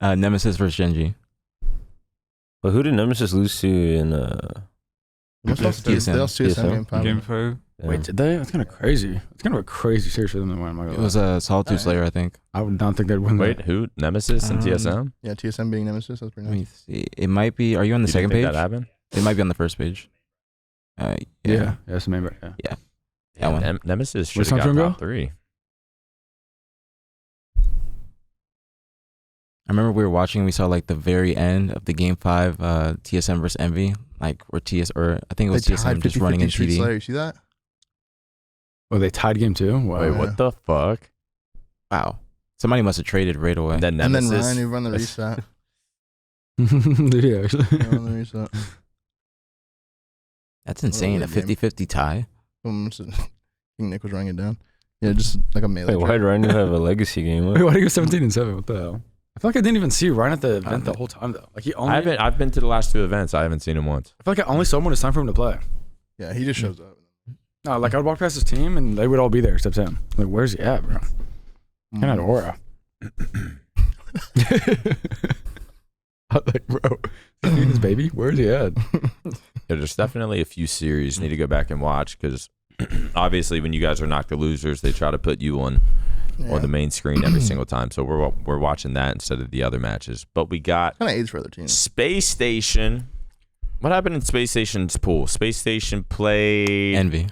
[SPEAKER 4] Nemesis versus Genji.
[SPEAKER 5] But who did Nemesis lose to in?
[SPEAKER 3] They lost TSM game 5.
[SPEAKER 6] Game 5.
[SPEAKER 5] Yeah.
[SPEAKER 2] Wait, did they? That's kind of crazy. It's kind of a crazy series for them to win. I'm not gonna
[SPEAKER 4] It was
[SPEAKER 2] lie.
[SPEAKER 4] a Solitude Slayer, I think.
[SPEAKER 2] I would not think they'd win.
[SPEAKER 1] Wait,
[SPEAKER 2] that.
[SPEAKER 1] who? Nemesis and TSM?
[SPEAKER 3] Yeah, TSM being Nemesis. That's pretty
[SPEAKER 4] Let
[SPEAKER 3] nice.
[SPEAKER 4] me see. It might be. Are you on the
[SPEAKER 1] You
[SPEAKER 4] second
[SPEAKER 1] think
[SPEAKER 4] page?
[SPEAKER 1] that happened?
[SPEAKER 4] It might be on the first page.
[SPEAKER 2] Yeah, that's the main. Yeah.
[SPEAKER 4] That one.
[SPEAKER 1] Nemesis should
[SPEAKER 2] Where's
[SPEAKER 1] have got
[SPEAKER 2] Sunshine
[SPEAKER 1] top
[SPEAKER 2] go?
[SPEAKER 1] 3.
[SPEAKER 4] I remember we were watching. We saw like the very end of the game 5, TSM versus Envy, like where I think it was
[SPEAKER 3] They
[SPEAKER 4] TSM
[SPEAKER 3] tied
[SPEAKER 4] just running in
[SPEAKER 3] 50-50 Street
[SPEAKER 4] TD.
[SPEAKER 3] Slayer. You see that?
[SPEAKER 2] Oh, they tied game 2. Wow.
[SPEAKER 1] Wait,
[SPEAKER 3] yeah.
[SPEAKER 1] what the fuck?
[SPEAKER 4] Wow, somebody must have traded right away.
[SPEAKER 1] And then
[SPEAKER 3] And then
[SPEAKER 1] Nemesis.
[SPEAKER 3] Ryan, you run the reset.
[SPEAKER 2] Did he actually?
[SPEAKER 3] You run the reset.
[SPEAKER 4] That's insane. A
[SPEAKER 3] good game.
[SPEAKER 4] 50-50 tie.
[SPEAKER 3] King Nick was running it down. Yeah, just like a melee.
[SPEAKER 5] Wait, why did Ryan Noob have a legacy game?
[SPEAKER 2] Wait,
[SPEAKER 5] What?
[SPEAKER 2] why do you go 17-7? What the hell? I feel like I didn't even see Ryan at the event the whole time though. Like he only.
[SPEAKER 1] I've been to the last 2 events. I haven't seen him once.
[SPEAKER 2] I feel like I only saw him when it's time for him to play.
[SPEAKER 3] Yeah, he just shows up.
[SPEAKER 2] No, like I'd walk past his team and they would all be there except him. Like, where's he at, bro? Kind of aura. I'm like, bro, is he his baby? Where's he at?
[SPEAKER 1] Yeah, there's definitely a few series you need to go back and watch because obviously when you guys are knocked the losers, they try to put you on the main screen every single time. So we're watching that instead of the other matches. But we got
[SPEAKER 3] Kind of aids for other teams.
[SPEAKER 1] Space Station. What happened in Space Station's pool? Space Station played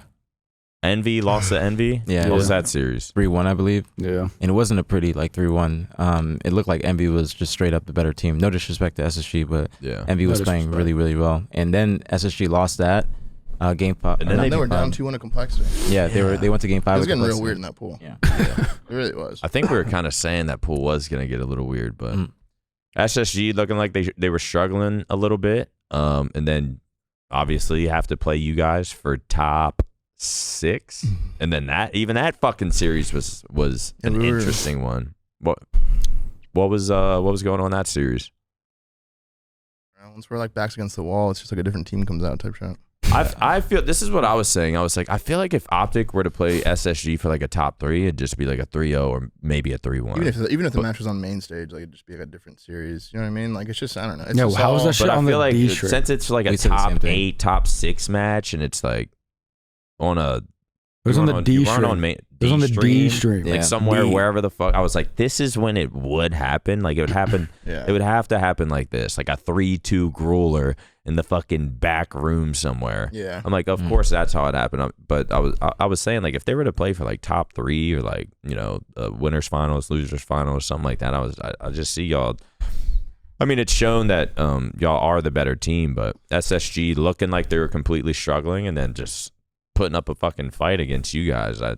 [SPEAKER 1] Envy, lost to Envy.
[SPEAKER 4] Yeah.
[SPEAKER 1] What was that series?
[SPEAKER 4] 3-1, I believe.
[SPEAKER 2] Yeah.
[SPEAKER 4] And it wasn't a pretty like 3-1. It looked like Envy was just straight up the better team. No disrespect to SSG, but
[SPEAKER 1] Yeah.
[SPEAKER 4] Envy was
[SPEAKER 2] No
[SPEAKER 4] playing
[SPEAKER 2] disrespect.
[SPEAKER 4] really, really well. And then SSG lost that game 5.
[SPEAKER 1] And then
[SPEAKER 3] They were down 2-1 in complexity.
[SPEAKER 4] Yeah, they went to game 5.
[SPEAKER 3] It was
[SPEAKER 4] with
[SPEAKER 3] getting real
[SPEAKER 4] complexity.
[SPEAKER 3] weird in that pool.
[SPEAKER 4] Yeah.
[SPEAKER 3] It really was.
[SPEAKER 1] I think we were kind of saying that pool was going to get a little weird, but SSG looking like they were struggling a little bit. And then obviously you have to play you guys for top 6. And then that fucking series was an interesting one. What was going on in that series?
[SPEAKER 3] Once we're like backs against the wall, it's just like a different team comes out type shot.
[SPEAKER 1] I feel this is what I was saying. I was like, I feel like if OpTic were to play SSG for like a top 3, it'd just be like a 3-0 or maybe a 3-1.
[SPEAKER 3] Even if the match was on main stage, like it'd just be like a different series. You know what I mean? Like it's just I don't know. It's
[SPEAKER 2] Yeah,
[SPEAKER 3] just
[SPEAKER 2] how is that shit
[SPEAKER 1] But I
[SPEAKER 2] on
[SPEAKER 1] feel
[SPEAKER 2] the
[SPEAKER 1] like
[SPEAKER 2] D strip?
[SPEAKER 1] since it's like a
[SPEAKER 4] We said the same
[SPEAKER 1] top
[SPEAKER 4] thing.
[SPEAKER 1] 8, top 6 match, and it's like on a
[SPEAKER 2] It was on the D
[SPEAKER 1] you weren't
[SPEAKER 2] stream.
[SPEAKER 1] on main,
[SPEAKER 2] It was on the D stream.
[SPEAKER 4] Yeah.
[SPEAKER 1] like somewhere
[SPEAKER 2] D.
[SPEAKER 1] wherever the fuck. I was like, this is when it would happen. Like it would happen.
[SPEAKER 3] Yeah.
[SPEAKER 1] It would have to happen like this, like a 3-2 grueler in the fucking back room somewhere.
[SPEAKER 3] Yeah.
[SPEAKER 1] I'm like, of course that's how it happened. But I was saying like if they were to play for like top 3 or like winners finals, losers finals, something like that. I just see y'all. I mean, it's shown that y'all are the better team, but SSG looking like they were completely struggling and then just putting up a fucking fight against you guys. I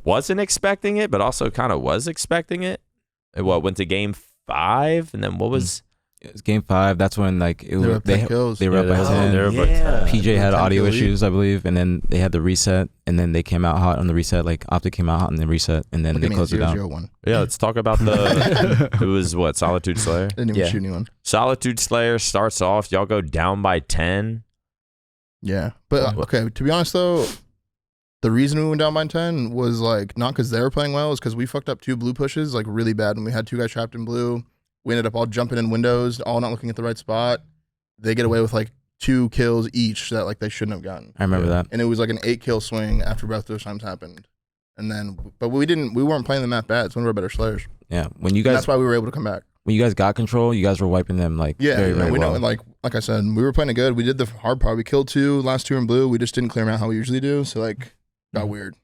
[SPEAKER 1] wasn't expecting it, but also kind of was expecting it. It went to game 5, and then what was?
[SPEAKER 4] It was game 5. That's when like
[SPEAKER 3] They were up 10 kills.
[SPEAKER 4] they were up by 10.
[SPEAKER 5] they were about
[SPEAKER 1] yeah.
[SPEAKER 5] 10.
[SPEAKER 4] PJ had
[SPEAKER 3] 10
[SPEAKER 4] audio
[SPEAKER 3] kill lead.
[SPEAKER 4] issues, I believe, and then they had the reset, and then they came out hot on the reset. Like OpTic came out hot on the reset, and then
[SPEAKER 3] Look
[SPEAKER 4] they
[SPEAKER 3] at me,
[SPEAKER 4] closed it down.
[SPEAKER 3] 0-0-1.
[SPEAKER 1] Yeah, let's talk about the. It was what Solitude Slayer.
[SPEAKER 3] Didn't even
[SPEAKER 4] Yeah.
[SPEAKER 3] shoot anyone.
[SPEAKER 1] Solitude Slayer starts off. Y'all go down by 10.
[SPEAKER 3] Yeah, but okay. To be honest though, the reason we went down by 10 was like not because they were playing well, is because we fucked up 2 blue pushes like really bad, and we had 2 guys trapped in blue. We ended up all jumping in windows, all not looking at the right spot. They get away with like 2 kills each that like they shouldn't have gotten,
[SPEAKER 4] I remember that.
[SPEAKER 3] and it was like an 8-kill swing after both those times happened. And then, but we weren't playing them that bad. It's one of our better slayers.
[SPEAKER 4] Yeah, when you
[SPEAKER 3] And
[SPEAKER 4] guys
[SPEAKER 3] that's why we were able to come back.
[SPEAKER 4] when you guys got control, you guys were wiping them like very, very
[SPEAKER 3] we
[SPEAKER 4] well.
[SPEAKER 3] know. And like I said, we were playing it good. We did the hard part. We killed 2, last 2 in blue. We just didn't clear them out how we usually do. So like, got weird.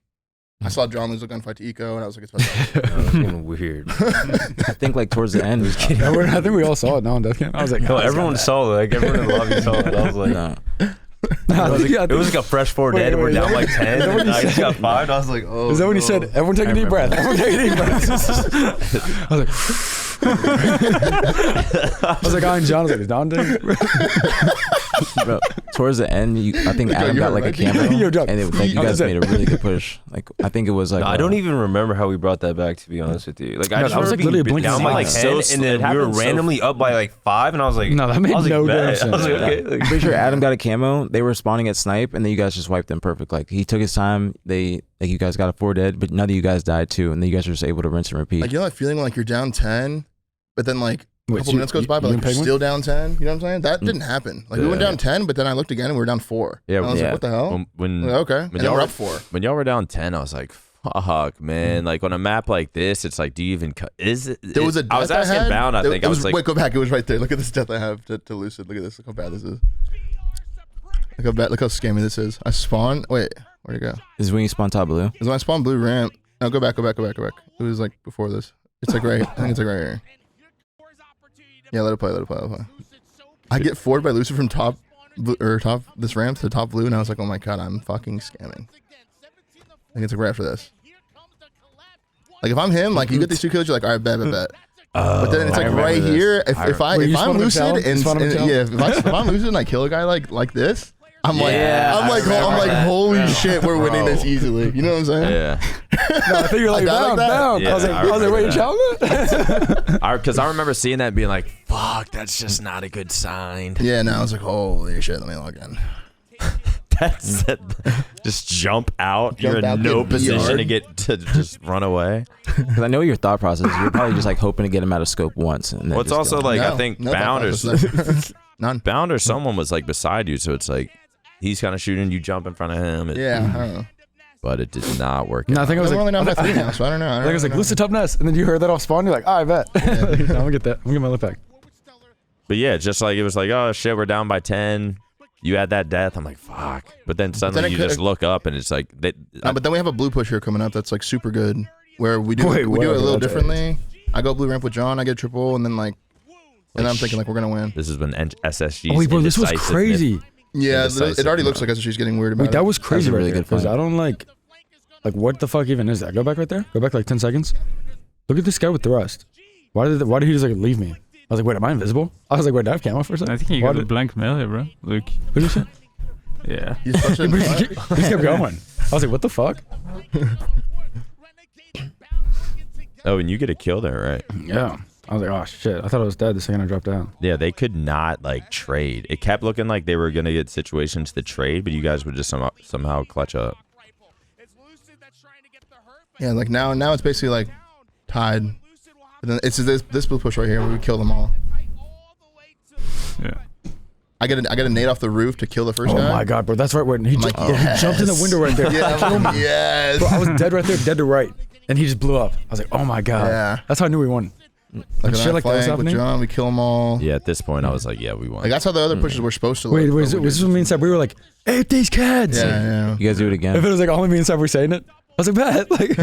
[SPEAKER 3] I saw John lose a gunfight to Eco, and I was like, it's about
[SPEAKER 5] That was getting weird.
[SPEAKER 4] I think like towards the end, it was getting
[SPEAKER 2] I think we all saw it now on Death Camp. I was like,
[SPEAKER 5] No, everyone saw it. Like everyone in the lobby saw it. I was like,
[SPEAKER 4] no.
[SPEAKER 5] it was like a fresh 4 dead. And we're down like 10.
[SPEAKER 2] Is that what
[SPEAKER 5] And
[SPEAKER 2] you
[SPEAKER 5] I just
[SPEAKER 2] said?
[SPEAKER 5] got 5. I was like, oh.
[SPEAKER 2] Is that when you
[SPEAKER 5] no.
[SPEAKER 2] said, everyone take a deep breath? Everyone take a deep breath. I was like, I was like, I and John was like, is Don taking a deep breath?
[SPEAKER 4] No, towards the end, I think
[SPEAKER 3] Yo,
[SPEAKER 4] Adam
[SPEAKER 3] you're
[SPEAKER 4] got like
[SPEAKER 3] right.
[SPEAKER 4] a camo,
[SPEAKER 2] Yo, Doug,
[SPEAKER 4] and like, you guys made a really good push. Like I think it was like
[SPEAKER 5] No, I don't even remember how we brought that back. To be honest with you, like I
[SPEAKER 2] No,
[SPEAKER 5] just
[SPEAKER 2] that was,
[SPEAKER 5] remember
[SPEAKER 2] like, literally
[SPEAKER 5] being down
[SPEAKER 2] blinking
[SPEAKER 5] by like
[SPEAKER 2] an eye.
[SPEAKER 5] 10,
[SPEAKER 1] So
[SPEAKER 5] and then
[SPEAKER 1] it
[SPEAKER 5] we were
[SPEAKER 1] happened so
[SPEAKER 5] randomly up by like 5, and I was like,
[SPEAKER 2] No, that made
[SPEAKER 5] I was
[SPEAKER 2] no
[SPEAKER 5] like,
[SPEAKER 2] damn
[SPEAKER 5] bet. I was like,
[SPEAKER 2] sense.
[SPEAKER 5] okay. Like,
[SPEAKER 4] pretty sure Adam got a camo. They were spawning at snipe, and then you guys just wiped them perfect. Like he took his time. Like you guys got a 4 dead, but none of you guys died too, and then you guys were just able to rinse and repeat.
[SPEAKER 3] Like, you know that feeling when, like, you're down 10, but then like a
[SPEAKER 2] Wait,
[SPEAKER 3] couple
[SPEAKER 2] so
[SPEAKER 3] minutes goes
[SPEAKER 2] you-
[SPEAKER 3] by, but
[SPEAKER 2] you
[SPEAKER 3] like
[SPEAKER 2] and
[SPEAKER 3] you're
[SPEAKER 2] Penguin?
[SPEAKER 3] still down 10. You know what I'm saying? That didn't happen. Like we went
[SPEAKER 1] Yeah.
[SPEAKER 3] down 10, but then I looked again and we were down 4.
[SPEAKER 1] Yeah,
[SPEAKER 3] And I was
[SPEAKER 4] yeah.
[SPEAKER 3] like, what the hell?
[SPEAKER 1] When
[SPEAKER 3] Like, okay. And then
[SPEAKER 1] y'all
[SPEAKER 3] we're
[SPEAKER 1] were-
[SPEAKER 3] up 4.
[SPEAKER 1] when y'all were down 10, I was like, fuck, man. Like on a map like this, it's like, do you even is it?
[SPEAKER 3] There was a death
[SPEAKER 1] I was asking
[SPEAKER 3] had.
[SPEAKER 1] Bound, I
[SPEAKER 3] There-
[SPEAKER 1] think.
[SPEAKER 3] it
[SPEAKER 1] I was like,
[SPEAKER 3] wait, go back. It was right there. Look at this death I have to Lucid. Look at this. Look how bad this is. Look how bad. Look how scammy this is. I spawn. Wait, where'd it go?
[SPEAKER 4] This is when you spawn top blue.
[SPEAKER 3] Is when I spawn blue ramp. No, go back. It was like before this. It's like right. I think it's like right here. Yeah, let it play. I get forward by Lucid from top this ramp to top blue, and I was like, oh my god, I'm fucking scamming. I think it's like right after this. Like if I'm him, like you get these 2 kills, you're like, all right, bet. But then it's
[SPEAKER 1] I
[SPEAKER 3] like
[SPEAKER 1] remember
[SPEAKER 3] right
[SPEAKER 1] this.
[SPEAKER 3] here. If
[SPEAKER 2] Wait,
[SPEAKER 3] I'm
[SPEAKER 2] you spawn him
[SPEAKER 3] Lucid
[SPEAKER 2] down? You spawn him
[SPEAKER 3] and
[SPEAKER 2] down?
[SPEAKER 3] yeah, if I'm Lucid and I kill a guy like this, I'm like,
[SPEAKER 1] Yeah,
[SPEAKER 3] I'm
[SPEAKER 1] I
[SPEAKER 3] like,
[SPEAKER 1] remember that.
[SPEAKER 3] holy shit, we're winning this easily. You know what I'm saying?
[SPEAKER 1] yeah.
[SPEAKER 2] No, I think you're like,
[SPEAKER 3] I died like
[SPEAKER 2] down.
[SPEAKER 1] that?
[SPEAKER 2] I was like,
[SPEAKER 1] Yeah, I
[SPEAKER 2] wait,
[SPEAKER 1] remember
[SPEAKER 2] you challenge it?
[SPEAKER 1] Because I remember seeing that and being like, fuck, that's just not a good sign.
[SPEAKER 3] Yeah, now I was like, holy shit, let me log in.
[SPEAKER 1] That's it. Just jump out.
[SPEAKER 3] Jump
[SPEAKER 1] You're
[SPEAKER 3] out,
[SPEAKER 1] in no
[SPEAKER 3] get
[SPEAKER 1] position
[SPEAKER 3] BR'd.
[SPEAKER 1] to just run away.
[SPEAKER 4] Because I know your thought process. You're probably just like hoping to get him out of scope once. And then
[SPEAKER 1] Well, it's
[SPEAKER 4] just
[SPEAKER 1] also
[SPEAKER 4] go.
[SPEAKER 1] like, I
[SPEAKER 3] No,
[SPEAKER 1] think
[SPEAKER 3] no
[SPEAKER 1] Bound
[SPEAKER 3] thought
[SPEAKER 1] or
[SPEAKER 3] process there. None.
[SPEAKER 1] Bound or someone was like beside you, so it's like he's kind of shooting, you jump in front of him.
[SPEAKER 3] Yeah, I don't know.
[SPEAKER 1] But it did not work.
[SPEAKER 2] No, I
[SPEAKER 1] out.
[SPEAKER 2] think I was
[SPEAKER 3] We're
[SPEAKER 2] like,
[SPEAKER 3] only down by 3 now, so I don't know.
[SPEAKER 2] I think I was like, Lucid top nest, and then you heard that off spawn. You're like, I bet. No, I'm gonna get that. I'm gonna get my lip back.
[SPEAKER 1] But yeah, just like it was like, oh shit, we're down by 10. You had that death. I'm like, fuck. But then suddenly
[SPEAKER 3] it
[SPEAKER 1] you
[SPEAKER 3] could-
[SPEAKER 1] just look up and it's like,
[SPEAKER 3] No, but then we have a blue push here coming up that's like super good, where we do
[SPEAKER 2] Wait,
[SPEAKER 3] it a little
[SPEAKER 2] whatever, that's
[SPEAKER 3] differently. I go blue ramp with John, I get a triple, and then like, and I'm thinking like we're gonna win.
[SPEAKER 1] this has been SSG's
[SPEAKER 2] Oh wait, bro, this was
[SPEAKER 1] indecisiveness.
[SPEAKER 2] crazy.
[SPEAKER 3] Yeah,
[SPEAKER 1] Indecisive,
[SPEAKER 3] it already looks
[SPEAKER 1] no.
[SPEAKER 3] like she's getting weird about
[SPEAKER 2] Wait, that was crazy
[SPEAKER 4] a
[SPEAKER 2] right
[SPEAKER 4] really
[SPEAKER 2] there.
[SPEAKER 4] good
[SPEAKER 2] Because
[SPEAKER 4] fight.
[SPEAKER 2] I don't like what the fuck even is that? Go back right there. Go back like 10 seconds. Look at this guy with the rust. Why did he just like leave me? I was like, wait, am I invisible? I was like, wait, do I have camo for a second?
[SPEAKER 6] I think he
[SPEAKER 2] Why
[SPEAKER 6] got a
[SPEAKER 2] did-
[SPEAKER 6] blank melee, bro. Look.
[SPEAKER 2] What did you say?
[SPEAKER 6] Yeah.
[SPEAKER 3] He's such a-
[SPEAKER 2] He just kept going. I was like, what the fuck?
[SPEAKER 1] Oh, and you get a kill there, right?
[SPEAKER 2] Yeah. I was like, oh shit. I thought I was dead the second I dropped down.
[SPEAKER 1] Yeah, they could not like trade. It kept looking like they were gonna get situations to trade, but you guys would just somehow clutch up.
[SPEAKER 3] Yeah, like now it's basically like tied. But then it's this blue push right here where we kill them all.
[SPEAKER 6] Yeah.
[SPEAKER 3] I get a nade off the roof to kill the first
[SPEAKER 2] Oh
[SPEAKER 3] guy.
[SPEAKER 2] my god, bro. That's right when he,
[SPEAKER 3] I'm like,
[SPEAKER 2] bro, he jumped in the window right there.
[SPEAKER 3] Yeah, I'm like, yes.
[SPEAKER 2] Bro, I was dead right there, dead to right. And he just blew up. I was like, oh my god.
[SPEAKER 3] Yeah.
[SPEAKER 2] That's how I knew we won.
[SPEAKER 3] Look
[SPEAKER 2] Like
[SPEAKER 3] at
[SPEAKER 2] shit
[SPEAKER 3] that
[SPEAKER 2] like that was
[SPEAKER 3] flank with
[SPEAKER 2] happening.
[SPEAKER 3] John. We kill them all.
[SPEAKER 1] Yeah, at this point, I was like, yeah, we won.
[SPEAKER 3] Like that's how the other pushes were supposed to look.
[SPEAKER 2] Wait,
[SPEAKER 3] but
[SPEAKER 2] was
[SPEAKER 3] we
[SPEAKER 2] this
[SPEAKER 3] didn't.
[SPEAKER 2] what me and Seb? We were like, ape these kids.
[SPEAKER 3] Yeah, yeah.
[SPEAKER 4] You guys do it again.
[SPEAKER 2] If it was like only me and Seb were saying it, I was like, bet. Like,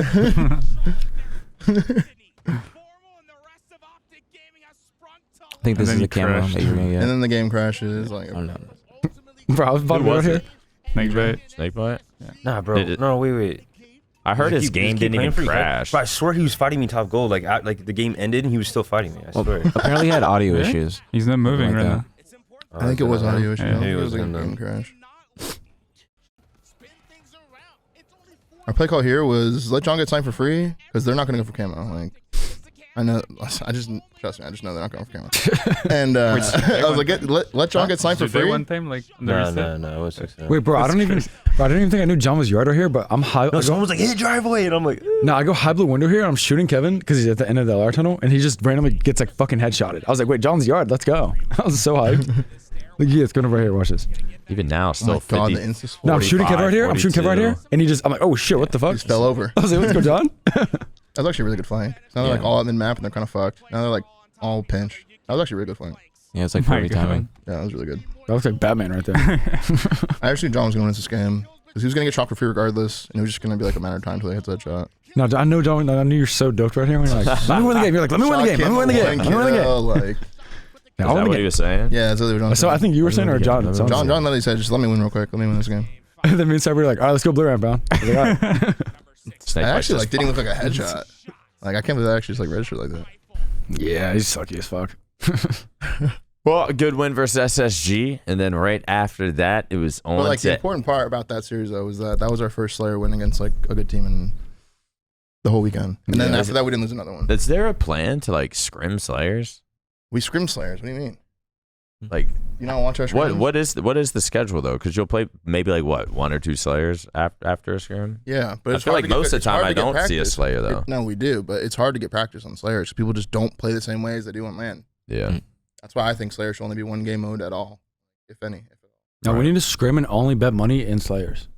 [SPEAKER 4] I think this
[SPEAKER 6] And
[SPEAKER 4] is
[SPEAKER 6] then
[SPEAKER 4] a
[SPEAKER 6] he
[SPEAKER 4] camo
[SPEAKER 6] crashed.
[SPEAKER 4] that you're gonna
[SPEAKER 3] And
[SPEAKER 4] get.
[SPEAKER 3] then the game crashes. Like,
[SPEAKER 4] I don't know.
[SPEAKER 2] bro, I was about to
[SPEAKER 1] Who
[SPEAKER 2] go
[SPEAKER 1] was
[SPEAKER 2] out here.
[SPEAKER 1] it?
[SPEAKER 6] Snake bait.
[SPEAKER 1] Snake bite?
[SPEAKER 5] Nah, bro.
[SPEAKER 1] Did it-
[SPEAKER 5] No, wait.
[SPEAKER 1] I heard his
[SPEAKER 5] Keep-
[SPEAKER 1] game
[SPEAKER 5] just keep
[SPEAKER 1] didn't
[SPEAKER 5] playing
[SPEAKER 1] even
[SPEAKER 5] for you, right?
[SPEAKER 1] crash.
[SPEAKER 5] But I swear he was fighting me top gold. Like the game ended and he was still fighting me. I
[SPEAKER 4] Well,
[SPEAKER 5] swear.
[SPEAKER 4] apparently he had audio
[SPEAKER 6] Really?
[SPEAKER 4] issues.
[SPEAKER 6] He's not moving
[SPEAKER 4] Something
[SPEAKER 6] right
[SPEAKER 4] like
[SPEAKER 6] now.
[SPEAKER 3] I think it was audio issue.
[SPEAKER 6] Yeah,
[SPEAKER 3] I think
[SPEAKER 5] he
[SPEAKER 3] it
[SPEAKER 5] was
[SPEAKER 3] was like a
[SPEAKER 5] in
[SPEAKER 3] game
[SPEAKER 5] them.
[SPEAKER 3] crash. Our play call here was let John get signed for free because they're not going to go for camo. Like, I know. I just trust me. I just know they're not going for camo. And I was like, let John get signed for
[SPEAKER 6] Did they
[SPEAKER 3] free.
[SPEAKER 6] one time like on the
[SPEAKER 5] No,
[SPEAKER 6] reset?
[SPEAKER 5] no, it was 6.
[SPEAKER 2] Wait, bro, I didn't even think I knew John was yard right here, but I'm high.
[SPEAKER 5] No, someone was like, hit driveway, and I'm like,
[SPEAKER 2] No, I go high blue window here. And I'm shooting Kevin because he's at the end of the LR tunnel, and he just randomly gets like fucking headshotted. I was like, wait, John's yard. Let's go. I was so hyped. Like, yeah, it's going over here. Watch this.
[SPEAKER 1] Even now,
[SPEAKER 3] Oh
[SPEAKER 1] still
[SPEAKER 3] my god,
[SPEAKER 1] 50.
[SPEAKER 3] the insta sport.
[SPEAKER 2] No, I'm shooting Kevin right here. I'm shooting Kevin right
[SPEAKER 1] 42.
[SPEAKER 2] here, and he just. I'm like, oh shit, what the fuck?
[SPEAKER 3] Just fell over.
[SPEAKER 2] I was like, let's go, John.
[SPEAKER 3] That was actually a really good flank. Now they're like all out mid map and they're kind of fucked. Now they're like all pinched. That was actually a really good flank.
[SPEAKER 4] Yeah, it's like
[SPEAKER 6] My
[SPEAKER 4] perfect
[SPEAKER 6] God.
[SPEAKER 4] timing.
[SPEAKER 3] Yeah, that was really good.
[SPEAKER 2] That looks like Batman right there.
[SPEAKER 3] I actually thought John was gonna win this game because he was gonna get shot for free regardless, and it was just gonna be like a matter of time until he hits that shot.
[SPEAKER 2] No, I know, John. I knew you're so doped right here. When you're like, let me win the game. You're like, let me win the game. Let me win the game. Let me win the game.
[SPEAKER 3] Like,
[SPEAKER 2] Yeah,
[SPEAKER 1] Is
[SPEAKER 2] I
[SPEAKER 1] that
[SPEAKER 2] won the
[SPEAKER 1] what he
[SPEAKER 2] game.
[SPEAKER 1] was saying?
[SPEAKER 3] yeah, that's what they were doing.
[SPEAKER 2] So I think you were saying, or John.
[SPEAKER 4] John-
[SPEAKER 3] John literally said, "Just let me win real quick. Let me win this game."
[SPEAKER 2] And then me and Seb were like, all right, let's go blue ramp, bro. I was like, all right.
[SPEAKER 1] Snake
[SPEAKER 3] I
[SPEAKER 1] Bite's
[SPEAKER 3] actually
[SPEAKER 1] just
[SPEAKER 3] like didn't even look like a headshot. Like I can't believe that actually just like registered like that.
[SPEAKER 2] Yeah, he's sucky as fuck.
[SPEAKER 1] Well, a good win versus SSG, and then right after that, it was on.
[SPEAKER 3] But like the
[SPEAKER 1] to
[SPEAKER 3] important part about that series though was that was our first Slayer win against like a good team in the whole weekend, and then after that we didn't lose another one.
[SPEAKER 1] Is there a plan to like scrim Slayers?
[SPEAKER 3] We scrim Slayers. What do you mean?
[SPEAKER 1] Like,
[SPEAKER 3] you don't watch our scrims?
[SPEAKER 1] what is the schedule though? Because you'll play maybe like what 1 or 2 Slayers after a scrim.
[SPEAKER 3] Yeah, but
[SPEAKER 1] I
[SPEAKER 3] it's
[SPEAKER 1] feel
[SPEAKER 3] hard
[SPEAKER 1] like
[SPEAKER 3] to
[SPEAKER 1] most
[SPEAKER 3] get,
[SPEAKER 1] of the time I don't see a
[SPEAKER 3] practice.
[SPEAKER 1] Slayer though.
[SPEAKER 3] No, we do, but it's hard to get practice on Slayers. People just don't play the same way as they do on LAN.
[SPEAKER 1] Yeah.
[SPEAKER 3] That's why I think Slayer should only be one game mode at all, if any.
[SPEAKER 2] No, we need to scrim and only bet money in Slayers.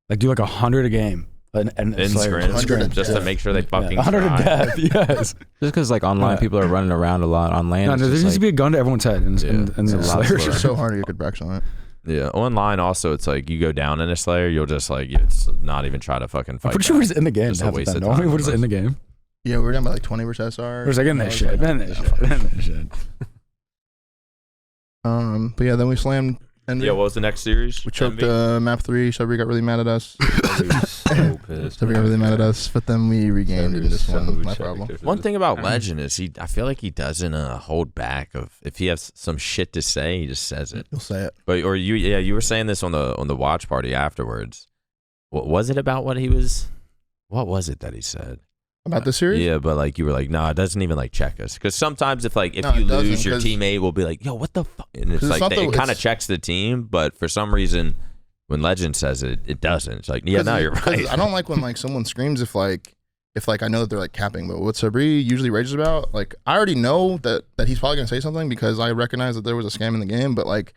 [SPEAKER 2] Like do like 100 a game. And
[SPEAKER 1] In
[SPEAKER 2] Slayers.
[SPEAKER 1] scrim, just to
[SPEAKER 3] Yeah.
[SPEAKER 1] make sure they fucking
[SPEAKER 2] 100 a
[SPEAKER 1] try.
[SPEAKER 2] death, yes.
[SPEAKER 4] Just because like online people are running around a lot on LAN.
[SPEAKER 2] No, there needs to be a gun to everyone's head in
[SPEAKER 1] Yeah.
[SPEAKER 2] the
[SPEAKER 4] It's a lot
[SPEAKER 2] Slayers.
[SPEAKER 3] It's just so hard to get good practice on it.
[SPEAKER 1] Yeah, online also it's like you go down in a Slayer, you'll just like it's not even try to fucking fight.
[SPEAKER 2] I'm pretty sure we're just in the game.
[SPEAKER 1] Just a
[SPEAKER 2] half the
[SPEAKER 1] waste
[SPEAKER 2] time,
[SPEAKER 1] of
[SPEAKER 2] don't we?
[SPEAKER 1] time
[SPEAKER 2] We're just in the game.
[SPEAKER 3] Yeah, we're down by like 20 versus SR.
[SPEAKER 2] We're just like in that shit. In that shit. In that shit.
[SPEAKER 3] But yeah, then we slammed Envy.
[SPEAKER 1] Yeah, what was the next series?
[SPEAKER 3] We choked
[SPEAKER 1] Envy?
[SPEAKER 3] map 3. Subri got really mad at us.
[SPEAKER 5] So pissed.
[SPEAKER 3] Subri got really mad at us, but then we regained in this one. My
[SPEAKER 5] So
[SPEAKER 3] problem.
[SPEAKER 1] One thing about Legend is I feel like he doesn't hold back of if he has some shit to say, he just says it.
[SPEAKER 3] You'll say it.
[SPEAKER 1] But you were saying this on the watch party afterwards. What was it about what was it that he said?
[SPEAKER 3] About the series?
[SPEAKER 1] Yeah, but like you were like, nah, it doesn't even like check us. Because sometimes if
[SPEAKER 3] No,
[SPEAKER 1] you
[SPEAKER 3] it doesn't,
[SPEAKER 1] lose, your
[SPEAKER 3] 'cause-
[SPEAKER 1] teammate will be like, yo, what the fuck? And it's
[SPEAKER 3] 'Cause it's
[SPEAKER 1] like
[SPEAKER 3] not
[SPEAKER 1] it
[SPEAKER 3] the-
[SPEAKER 1] kind of
[SPEAKER 3] it's-
[SPEAKER 1] checks the team, but for some reason, when Legend says it, it doesn't. It's like, yeah, no, you're right.
[SPEAKER 3] I don't like when like someone screams if I know that they're like capping. But what Sabri usually rages about, like I already know that he's probably gonna say something because I recognize that there was a scam in the game. But like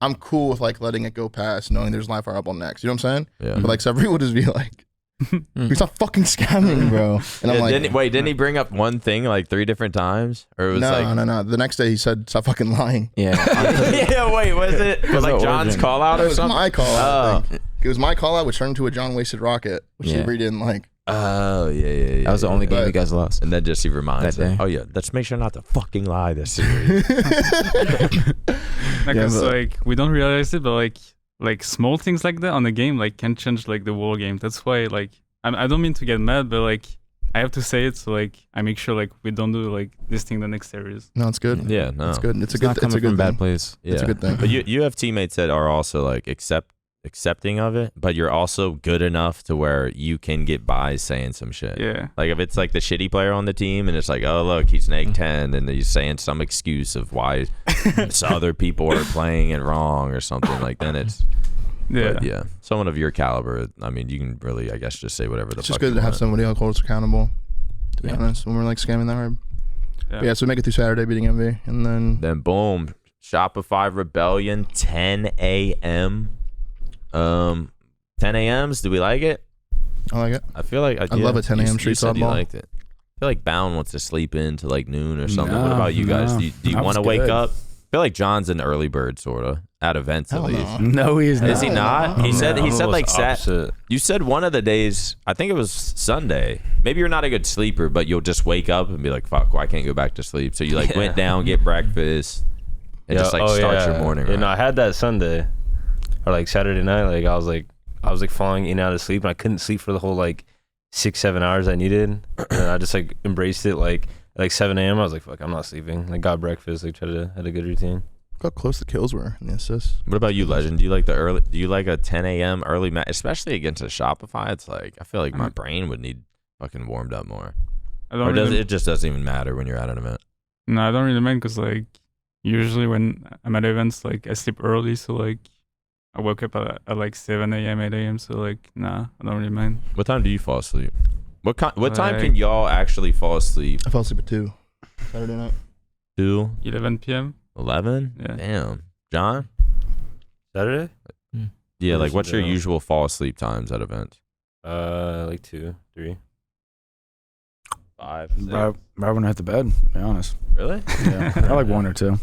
[SPEAKER 3] I'm cool with like letting it go past, knowing there's live fire up on next. You know what I'm saying?
[SPEAKER 1] Yeah.
[SPEAKER 3] But like Sabri would just be like, "You're not fucking scamming, bro." And I'm
[SPEAKER 1] Yeah,
[SPEAKER 3] like,
[SPEAKER 1] didn't he bring up one thing like 3 different times? Or it was
[SPEAKER 3] no. The next day he said, "Stop fucking lying."
[SPEAKER 4] Yeah.
[SPEAKER 1] yeah, wait, was it like
[SPEAKER 4] the
[SPEAKER 1] John's
[SPEAKER 4] origin.
[SPEAKER 1] call out
[SPEAKER 3] It
[SPEAKER 1] or
[SPEAKER 3] was
[SPEAKER 1] something?
[SPEAKER 3] my call out.
[SPEAKER 1] Oh.
[SPEAKER 3] It was my call out, which turned into a John wasted rocket, which
[SPEAKER 4] Yeah.
[SPEAKER 3] Sabri didn't like.
[SPEAKER 1] Oh, yeah.
[SPEAKER 4] That was the only game
[SPEAKER 3] But-
[SPEAKER 4] you guys lost.
[SPEAKER 1] And then just he reminds
[SPEAKER 4] That day.
[SPEAKER 1] him, oh yeah, let's make sure not to fucking lie this series.
[SPEAKER 6] Like,
[SPEAKER 3] Yeah,
[SPEAKER 6] it's
[SPEAKER 3] but-
[SPEAKER 6] like we don't realize it, but like small things like that on the game like can change like the whole game. That's why like I don't mean to get mad, but like I have to say it so like I make sure like we don't do like this thing the next series.
[SPEAKER 3] No, it's good.
[SPEAKER 1] Yeah, no.
[SPEAKER 3] It's good. It's a
[SPEAKER 4] It's
[SPEAKER 3] good.
[SPEAKER 4] not
[SPEAKER 3] It's a
[SPEAKER 4] coming
[SPEAKER 3] good
[SPEAKER 4] from
[SPEAKER 3] thing.
[SPEAKER 4] bad place.
[SPEAKER 1] Yeah.
[SPEAKER 3] It's a good thing.
[SPEAKER 1] But you have teammates that are also like accepting of it, but you're also good enough to where you can get by saying some shit.
[SPEAKER 6] Yeah.
[SPEAKER 1] Like if it's like the shitty player on the team and it's like, oh look, he's an 10 and he's saying some excuse of why some other people are playing it wrong or something, like then it's
[SPEAKER 6] Yeah.
[SPEAKER 1] but yeah. Someone of your caliber, I mean, you can really, I guess, just say whatever the
[SPEAKER 3] It's
[SPEAKER 1] fuck
[SPEAKER 3] just good
[SPEAKER 1] you
[SPEAKER 3] to have
[SPEAKER 1] want.
[SPEAKER 3] somebody else hold us accountable. To be
[SPEAKER 1] Yeah.
[SPEAKER 3] honest, when we're like scamming that hard.
[SPEAKER 6] Yeah.
[SPEAKER 3] But yeah, so we make it through Saturday beating MV, and then
[SPEAKER 1] Then boom, Shopify Rebellion, 10 a.m. 10 a.m.s. Do we like it?
[SPEAKER 3] I like it.
[SPEAKER 1] I feel like
[SPEAKER 3] I love a 10 a.m.
[SPEAKER 1] You
[SPEAKER 3] street
[SPEAKER 1] said you
[SPEAKER 3] softball.
[SPEAKER 1] liked it. I feel like Bound wants to sleep into like noon or something. What
[SPEAKER 2] No,
[SPEAKER 1] about you guys?
[SPEAKER 2] no.
[SPEAKER 1] Do you
[SPEAKER 2] That
[SPEAKER 1] want to
[SPEAKER 2] was
[SPEAKER 1] wake
[SPEAKER 2] good.
[SPEAKER 1] up? I feel like John's an early bird, sort of, at events at
[SPEAKER 3] Hell
[SPEAKER 1] least.
[SPEAKER 3] no.
[SPEAKER 2] No, he's not.
[SPEAKER 1] Is he not? He said
[SPEAKER 5] I'm
[SPEAKER 1] like
[SPEAKER 5] almost
[SPEAKER 1] sat.
[SPEAKER 5] opposite.
[SPEAKER 1] You said one of the days, I think it was Sunday. Maybe you're not a good sleeper, but you'll just wake up and be like, "Fuck, why can't I go back to sleep?" So you like went down, get breakfast, and just like start your morning.
[SPEAKER 5] Yeah,
[SPEAKER 1] Right?
[SPEAKER 5] no, I had that Sunday or like Saturday night. Like I was like falling in and out of sleep, and I couldn't sleep for the whole like 6-7 hours I needed. And I just like embraced it. Like at like 7 a.m. I was like, "Fuck, I'm not sleeping." Like got breakfast. Like had a good routine.
[SPEAKER 3] Look how close the kills were in the assists.
[SPEAKER 1] What about you, Legend? Do you like a 10 a.m. early match, especially against a Shopify? It's like I feel like my brain would need fucking warmed up more.
[SPEAKER 6] I
[SPEAKER 1] Or
[SPEAKER 6] don't
[SPEAKER 1] does
[SPEAKER 6] really,
[SPEAKER 1] it just doesn't even matter when you're at an event?
[SPEAKER 6] No, I don't really mind because like usually when I'm at events like I sleep early, so like I woke up at like 7 a.m. 8 a.m. So like nah, I don't really mind.
[SPEAKER 1] What time do you fall asleep? What time
[SPEAKER 6] Like-
[SPEAKER 1] can y'all actually fall asleep?
[SPEAKER 3] I fell asleep at 2 Saturday night.
[SPEAKER 1] 2,
[SPEAKER 6] 11 p.m.
[SPEAKER 1] 11?
[SPEAKER 6] Yeah.
[SPEAKER 1] Damn. John?
[SPEAKER 5] Saturday?
[SPEAKER 1] Yeah, like
[SPEAKER 5] Usually
[SPEAKER 1] what's your
[SPEAKER 5] don't.
[SPEAKER 1] usual fall asleep times at events?
[SPEAKER 5] Like 2, 3.
[SPEAKER 1] 5,
[SPEAKER 2] Right when I hit the bed, to be honest.
[SPEAKER 1] Really?
[SPEAKER 2] Yeah. I like 1 or 2.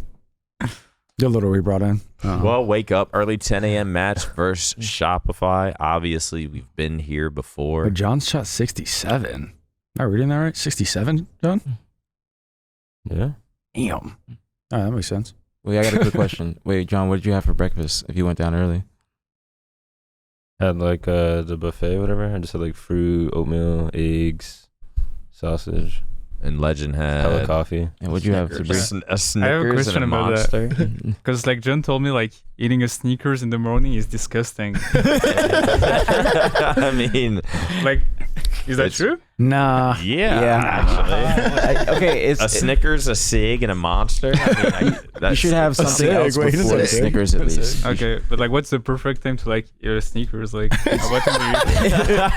[SPEAKER 2] The little we brought in.
[SPEAKER 1] Well, wake up early 10 a.m. match versus Shopify. Obviously, we've been here before.
[SPEAKER 2] But John shot 67. Am I reading that right? 67, John?
[SPEAKER 5] Yeah.
[SPEAKER 2] Damn. All right, that makes sense.
[SPEAKER 4] Wait, I got a quick question. Wait, John, what did you have for breakfast if you went down early?
[SPEAKER 5] Had like the buffet, whatever. I just had like fruit, oatmeal, eggs, sausage.
[SPEAKER 1] and Legend
[SPEAKER 5] Hella
[SPEAKER 1] had
[SPEAKER 5] coffee.
[SPEAKER 4] And what'd you have,
[SPEAKER 3] Snickers.
[SPEAKER 4] Sabri?
[SPEAKER 1] a Snickers
[SPEAKER 6] question
[SPEAKER 1] and a
[SPEAKER 6] about that.
[SPEAKER 1] Monster.
[SPEAKER 6] Because like John told me like eating a Snickers in the morning is disgusting.
[SPEAKER 1] I mean,
[SPEAKER 6] Like, is that
[SPEAKER 1] It's-
[SPEAKER 6] true?
[SPEAKER 2] Nah.
[SPEAKER 1] actually.
[SPEAKER 4] Okay, it's
[SPEAKER 1] A Snickers, a Cig, and a Monster. I mean,
[SPEAKER 4] you should have something
[SPEAKER 2] Sig,
[SPEAKER 4] else
[SPEAKER 2] wait,
[SPEAKER 4] before the
[SPEAKER 2] Sig.
[SPEAKER 4] Snickers at
[SPEAKER 2] Sig.
[SPEAKER 4] least.
[SPEAKER 6] Okay, but like, what's the perfect time to like eat a Snickers? Like, what time do you eat?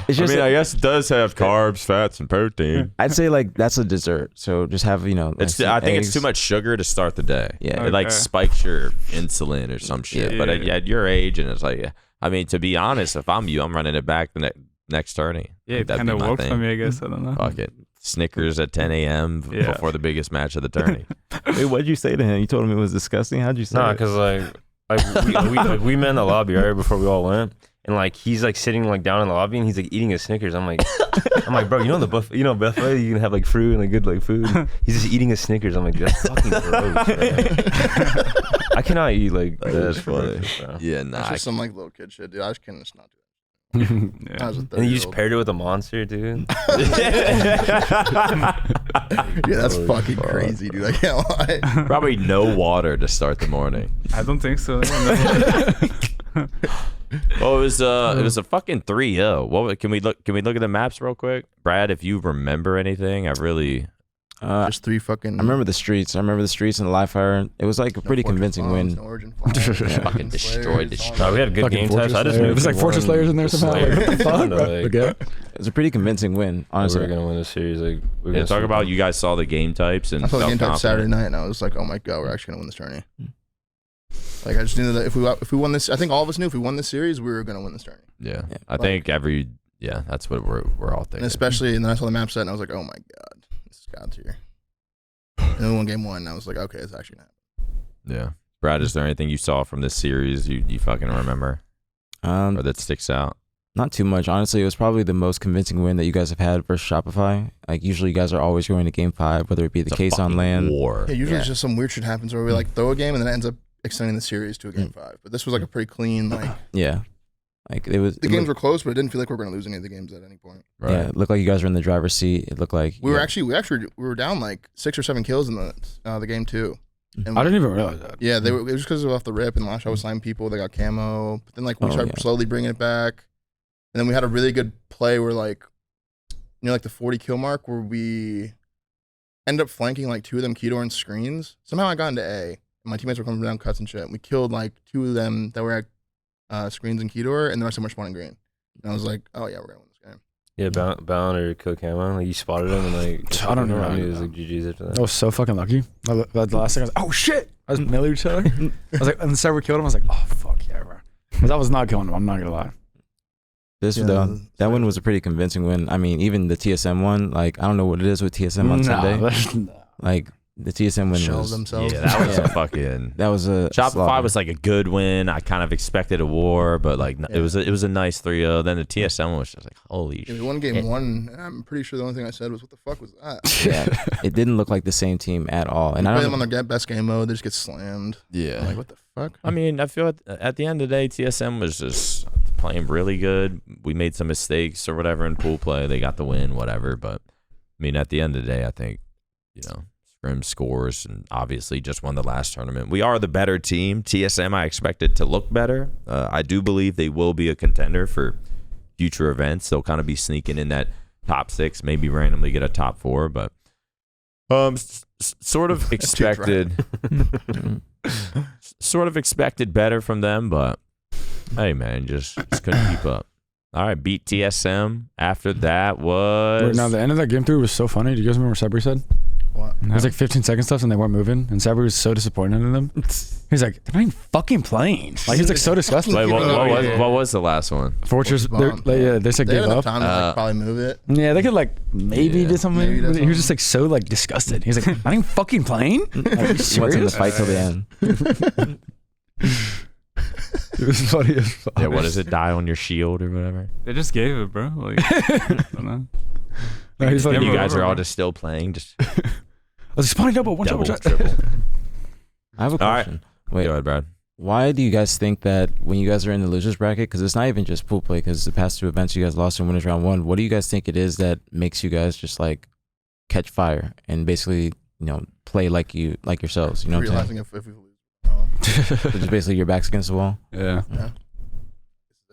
[SPEAKER 4] It's just
[SPEAKER 1] I guess it does have carbs, fats, and protein.
[SPEAKER 4] I'd say like that's a dessert. So just have like,
[SPEAKER 1] It's.
[SPEAKER 4] some
[SPEAKER 1] I think it's
[SPEAKER 4] eggs.
[SPEAKER 1] too much sugar to start the day.
[SPEAKER 4] Yeah.
[SPEAKER 1] It like
[SPEAKER 6] Okay.
[SPEAKER 1] spikes your insulin or some shit.
[SPEAKER 6] Yeah.
[SPEAKER 1] But at your age, and it's like, I mean, to be honest, if I'm you, I'm running it back the next tourney.
[SPEAKER 6] Yeah, it
[SPEAKER 1] That'd
[SPEAKER 6] kind
[SPEAKER 1] be
[SPEAKER 6] of
[SPEAKER 1] my
[SPEAKER 6] worked
[SPEAKER 1] thing.
[SPEAKER 6] for me, I guess. I don't know.
[SPEAKER 1] Fuck it. Snickers at 10 a.m.
[SPEAKER 6] Yeah.
[SPEAKER 1] before the biggest match of the tourney.
[SPEAKER 4] Wait, what'd you say to him? You told him it was disgusting. How'd you say?
[SPEAKER 5] Nah,
[SPEAKER 4] it?
[SPEAKER 5] because we met in the lobby right before we all went, and like he's like sitting like down in the lobby and he's like eating a Snickers. I'm like, bro, you know buffet, you can have like fruit and like good like food. He's just eating a Snickers. I'm like, that's fucking gross. Bro. I cannot eat like that for
[SPEAKER 1] funny.
[SPEAKER 5] breakfast, bro.
[SPEAKER 1] Yeah,
[SPEAKER 3] That's
[SPEAKER 1] nah.
[SPEAKER 3] just some like little kid shit, dude. I just can't just not do that.
[SPEAKER 6] Yeah.
[SPEAKER 3] I was a
[SPEAKER 5] And you just
[SPEAKER 3] 30-year-old.
[SPEAKER 5] paired it with a Monster, dude.
[SPEAKER 3] Yeah, that's
[SPEAKER 5] Holy
[SPEAKER 3] fucking
[SPEAKER 5] fuck.
[SPEAKER 3] crazy, dude. I can't lie.
[SPEAKER 1] Probably no water to start the morning.
[SPEAKER 6] I don't think so.
[SPEAKER 1] Well, it was a fucking 3-0. What can we look at the maps real quick? Brad, if you remember anything, I really
[SPEAKER 3] Just three fucking.
[SPEAKER 4] I remember the streets. I remember the streets and the live fire. It was like a pretty convincing win.
[SPEAKER 3] No Origin Farms, no
[SPEAKER 1] Fucking destroyed.
[SPEAKER 5] No, we had good
[SPEAKER 2] Fucking
[SPEAKER 5] game types. I just
[SPEAKER 2] Slayer.
[SPEAKER 5] knew
[SPEAKER 2] There's like
[SPEAKER 5] we
[SPEAKER 2] Fortress
[SPEAKER 5] won
[SPEAKER 2] Slayers in there
[SPEAKER 5] the
[SPEAKER 2] somehow.
[SPEAKER 5] Slayer.
[SPEAKER 2] Like, what the fuck?
[SPEAKER 5] Kinda, like,
[SPEAKER 2] Okay.
[SPEAKER 4] It was a pretty convincing win,
[SPEAKER 5] honestly,
[SPEAKER 4] honestly.
[SPEAKER 5] we're gonna win this series. Like, we're
[SPEAKER 1] yeah,
[SPEAKER 5] gonna
[SPEAKER 1] talk
[SPEAKER 5] sweep
[SPEAKER 1] about
[SPEAKER 5] them.
[SPEAKER 1] you guys saw the game types and
[SPEAKER 3] I saw the
[SPEAKER 1] felt
[SPEAKER 3] game type Saturday
[SPEAKER 1] confident.
[SPEAKER 3] night, and I was like, "Oh my god, we're actually gonna win this tourney." Like I just knew that if we won this, I think all of us knew if we won this series, we were gonna win this tourney.
[SPEAKER 1] Yeah,
[SPEAKER 4] Yeah.
[SPEAKER 1] I think that's what we're all
[SPEAKER 3] And
[SPEAKER 1] thinking.
[SPEAKER 3] especially, and then I saw the map set, and I was like, "Oh my god, this is God tier." And then we won game one, and I was like, "Okay, it's actually gonna happen."
[SPEAKER 1] Yeah, Brad, is there anything you saw from this series you fucking remember or that sticks out?
[SPEAKER 4] Not too much. Honestly, it was probably the most convincing win that you guys have had versus Shopify. Like usually you guys are always going to game 5, whether it be the
[SPEAKER 1] It's a
[SPEAKER 4] case on
[SPEAKER 1] fucking
[SPEAKER 4] land.
[SPEAKER 1] war.
[SPEAKER 3] Yeah, usually
[SPEAKER 4] Yeah.
[SPEAKER 3] it's just some weird shit happens where we like throw a game, and then it ends up extending the series to a game 5. But this was like a pretty clean. Like
[SPEAKER 4] Yeah. Like it was.
[SPEAKER 3] the
[SPEAKER 4] it
[SPEAKER 3] games
[SPEAKER 4] looked,
[SPEAKER 3] were close, but it didn't feel like we were gonna lose any of the games at any point.
[SPEAKER 1] Right.
[SPEAKER 4] Yeah, it looked like you guys were in the driver's seat. It looked like
[SPEAKER 3] We were down like 6 or 7 kills in the game 2. And
[SPEAKER 2] I didn't even realize that.
[SPEAKER 3] Yeah, it was because it was off the rip, and last shot was signing people. They got camo, but then like we
[SPEAKER 4] Oh,
[SPEAKER 3] tried
[SPEAKER 4] yeah.
[SPEAKER 3] slowly bringing it back, and then we had a really good play where like, like the 40 kill mark where we ended up flanking like 2 of them Kedor and screens. Somehow I got into A, and my teammates were coming down cuts and shit. And we killed like 2 of them that were at screens and Kedor, and the rest of them were spawning green. And I was like, oh yeah, we're gonna win this game.
[SPEAKER 5] Yeah, bound or kill camo. Like you spotted him and like
[SPEAKER 2] I don't know.
[SPEAKER 5] I knew it was like GG's after that.
[SPEAKER 2] I was so fucking lucky. The last thing I was like, oh shit! I was melee each other. I was like, and the server killed him. I was like, oh fuck yeah, bro. Because I was not killing him. I'm not gonna lie.
[SPEAKER 4] That one was a pretty convincing win. I mean, even the TSM one, like I don't know what it is with TSM on Sunday. Like the TSM win
[SPEAKER 3] Shells
[SPEAKER 4] was
[SPEAKER 3] themselves.
[SPEAKER 1] Yeah, that was
[SPEAKER 4] Yeah.
[SPEAKER 1] a fucking.
[SPEAKER 4] that was a
[SPEAKER 1] Shopify
[SPEAKER 4] slaughter.
[SPEAKER 1] was like a good win. I kind of expected a war, but like it was a nice 3-0. Then the TSM one was just like holy
[SPEAKER 3] Yeah, we
[SPEAKER 1] shit.
[SPEAKER 3] won game 1, and I'm pretty sure the only thing I said was, "What the fuck was that?"
[SPEAKER 4] yeah, it didn't look like the same team at all. And
[SPEAKER 3] We
[SPEAKER 4] I
[SPEAKER 3] play
[SPEAKER 4] don't
[SPEAKER 3] them
[SPEAKER 4] know,
[SPEAKER 3] on their best game mode. They just get slammed.
[SPEAKER 1] Yeah.
[SPEAKER 3] I'm like, what the fuck?
[SPEAKER 1] I mean, I feel at the end of the day, TSM was just playing really good. We made some mistakes or whatever in pool play. They got the win, whatever. But I mean, at the end of the day, I think Scrim scores and obviously just won the last tournament. We are the better team. TSM, I expected to look better. I do believe they will be a contender for future events. They'll kind of be sneaking in that top 6, maybe randomly get a top 4, but sort of expected. Sort of expected better from them, but hey, man, just couldn't keep up. All right, beat TSM. After that was
[SPEAKER 2] Wait, now the end of that game 3 was so funny. Do you guys remember what Sabri said?
[SPEAKER 3] What?
[SPEAKER 2] It was like 15 seconds left and they weren't moving, and Sabri was so disappointed in them. He's like, they're not even fucking playing. Like he's like so disgusted.
[SPEAKER 1] Wait,
[SPEAKER 3] Yeah.
[SPEAKER 1] what was the last one?
[SPEAKER 2] Fortress,
[SPEAKER 3] Bomb.
[SPEAKER 2] they said
[SPEAKER 3] They
[SPEAKER 2] give
[SPEAKER 3] had enough
[SPEAKER 2] up.
[SPEAKER 3] time to like, probably move it.
[SPEAKER 2] Yeah, they could like maybe
[SPEAKER 1] Yeah,
[SPEAKER 2] do something.
[SPEAKER 3] maybe do
[SPEAKER 2] He was just
[SPEAKER 3] something.
[SPEAKER 2] like so like disgusted. He's like, not even fucking playing. Like, are you
[SPEAKER 4] he wants him to
[SPEAKER 2] serious?
[SPEAKER 4] fight till the end.
[SPEAKER 2] It was funny as fuck.
[SPEAKER 1] Yeah, what is it? Die on your shield or whatever.
[SPEAKER 6] They just gave it, bro. Like, I don't know.
[SPEAKER 2] No, he's like,
[SPEAKER 1] And you
[SPEAKER 6] Never
[SPEAKER 1] guys are all
[SPEAKER 6] over.
[SPEAKER 1] just still playing, just
[SPEAKER 2] I was like, spawning double, one
[SPEAKER 1] double,
[SPEAKER 2] shot.
[SPEAKER 1] triple.
[SPEAKER 4] I have a
[SPEAKER 1] All right.
[SPEAKER 4] question. Wait,
[SPEAKER 1] Go ahead, Brad.
[SPEAKER 4] why do you guys think that when you guys are in the losers bracket, because it's not even just pool play, because the past 2 events you guys lost in winners round 1, what do you guys think it is that makes you guys just like catch fire and basically play like yourselves. You know what I'm saying?
[SPEAKER 3] Realizing if we lose.
[SPEAKER 4] So just basically your back's against the wall.
[SPEAKER 2] Yeah.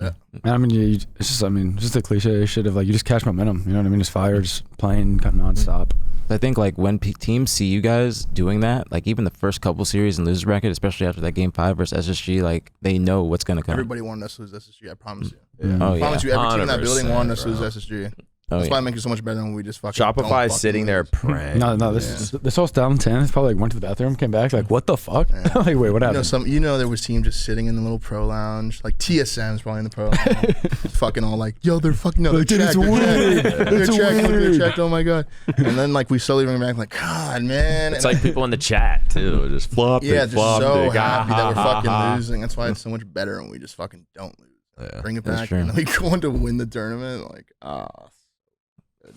[SPEAKER 3] Yeah.
[SPEAKER 2] I mean, it's just the cliche shit of like you just catch momentum. You know what I mean? Just fire, just playing nonstop.
[SPEAKER 4] I think like when teams see you guys doing that, like even the first couple series in losers bracket, especially after that game 5 versus SSG, like they know what's gonna come.
[SPEAKER 3] Everybody wanted us to lose SSG. I promise you.
[SPEAKER 2] Yeah.
[SPEAKER 4] Oh
[SPEAKER 3] I promise you, every team in that
[SPEAKER 1] 100%,
[SPEAKER 3] building wanted us to
[SPEAKER 1] bro.
[SPEAKER 3] lose SSG.
[SPEAKER 4] Oh,
[SPEAKER 3] That's
[SPEAKER 4] yeah.
[SPEAKER 3] why it makes it so much better when we just fucking
[SPEAKER 1] Shopify is
[SPEAKER 3] don't
[SPEAKER 1] sitting
[SPEAKER 3] fucking
[SPEAKER 1] there
[SPEAKER 3] lose.
[SPEAKER 1] praying.
[SPEAKER 2] No, this whole down 10. It's probably like went to the bathroom, came back, like what the fuck?
[SPEAKER 3] Yeah.
[SPEAKER 2] Like wait, what happened?
[SPEAKER 3] There was team just sitting in the little pro lounge, like TSM's probably in the pro lounge, fucking all like, yo, they're fucking no, they're
[SPEAKER 2] Dude, it's
[SPEAKER 3] checked,
[SPEAKER 2] weird.
[SPEAKER 3] they're
[SPEAKER 2] It's
[SPEAKER 3] checked, they're
[SPEAKER 2] weird.
[SPEAKER 3] checked, oh my god. And then like we slowly bring back like, God, man.
[SPEAKER 1] It's
[SPEAKER 3] And
[SPEAKER 1] like people in the chat too, just flop
[SPEAKER 3] yeah,
[SPEAKER 1] it,
[SPEAKER 3] just
[SPEAKER 1] flop
[SPEAKER 3] so
[SPEAKER 1] it.
[SPEAKER 3] happy that we're fucking
[SPEAKER 1] Ah.
[SPEAKER 3] losing. That's why it's so much better when we just fucking don't lose.
[SPEAKER 1] Yeah.
[SPEAKER 3] Bring it
[SPEAKER 4] That's
[SPEAKER 3] back,
[SPEAKER 4] true.
[SPEAKER 3] and then we go on to win the tournament. Like,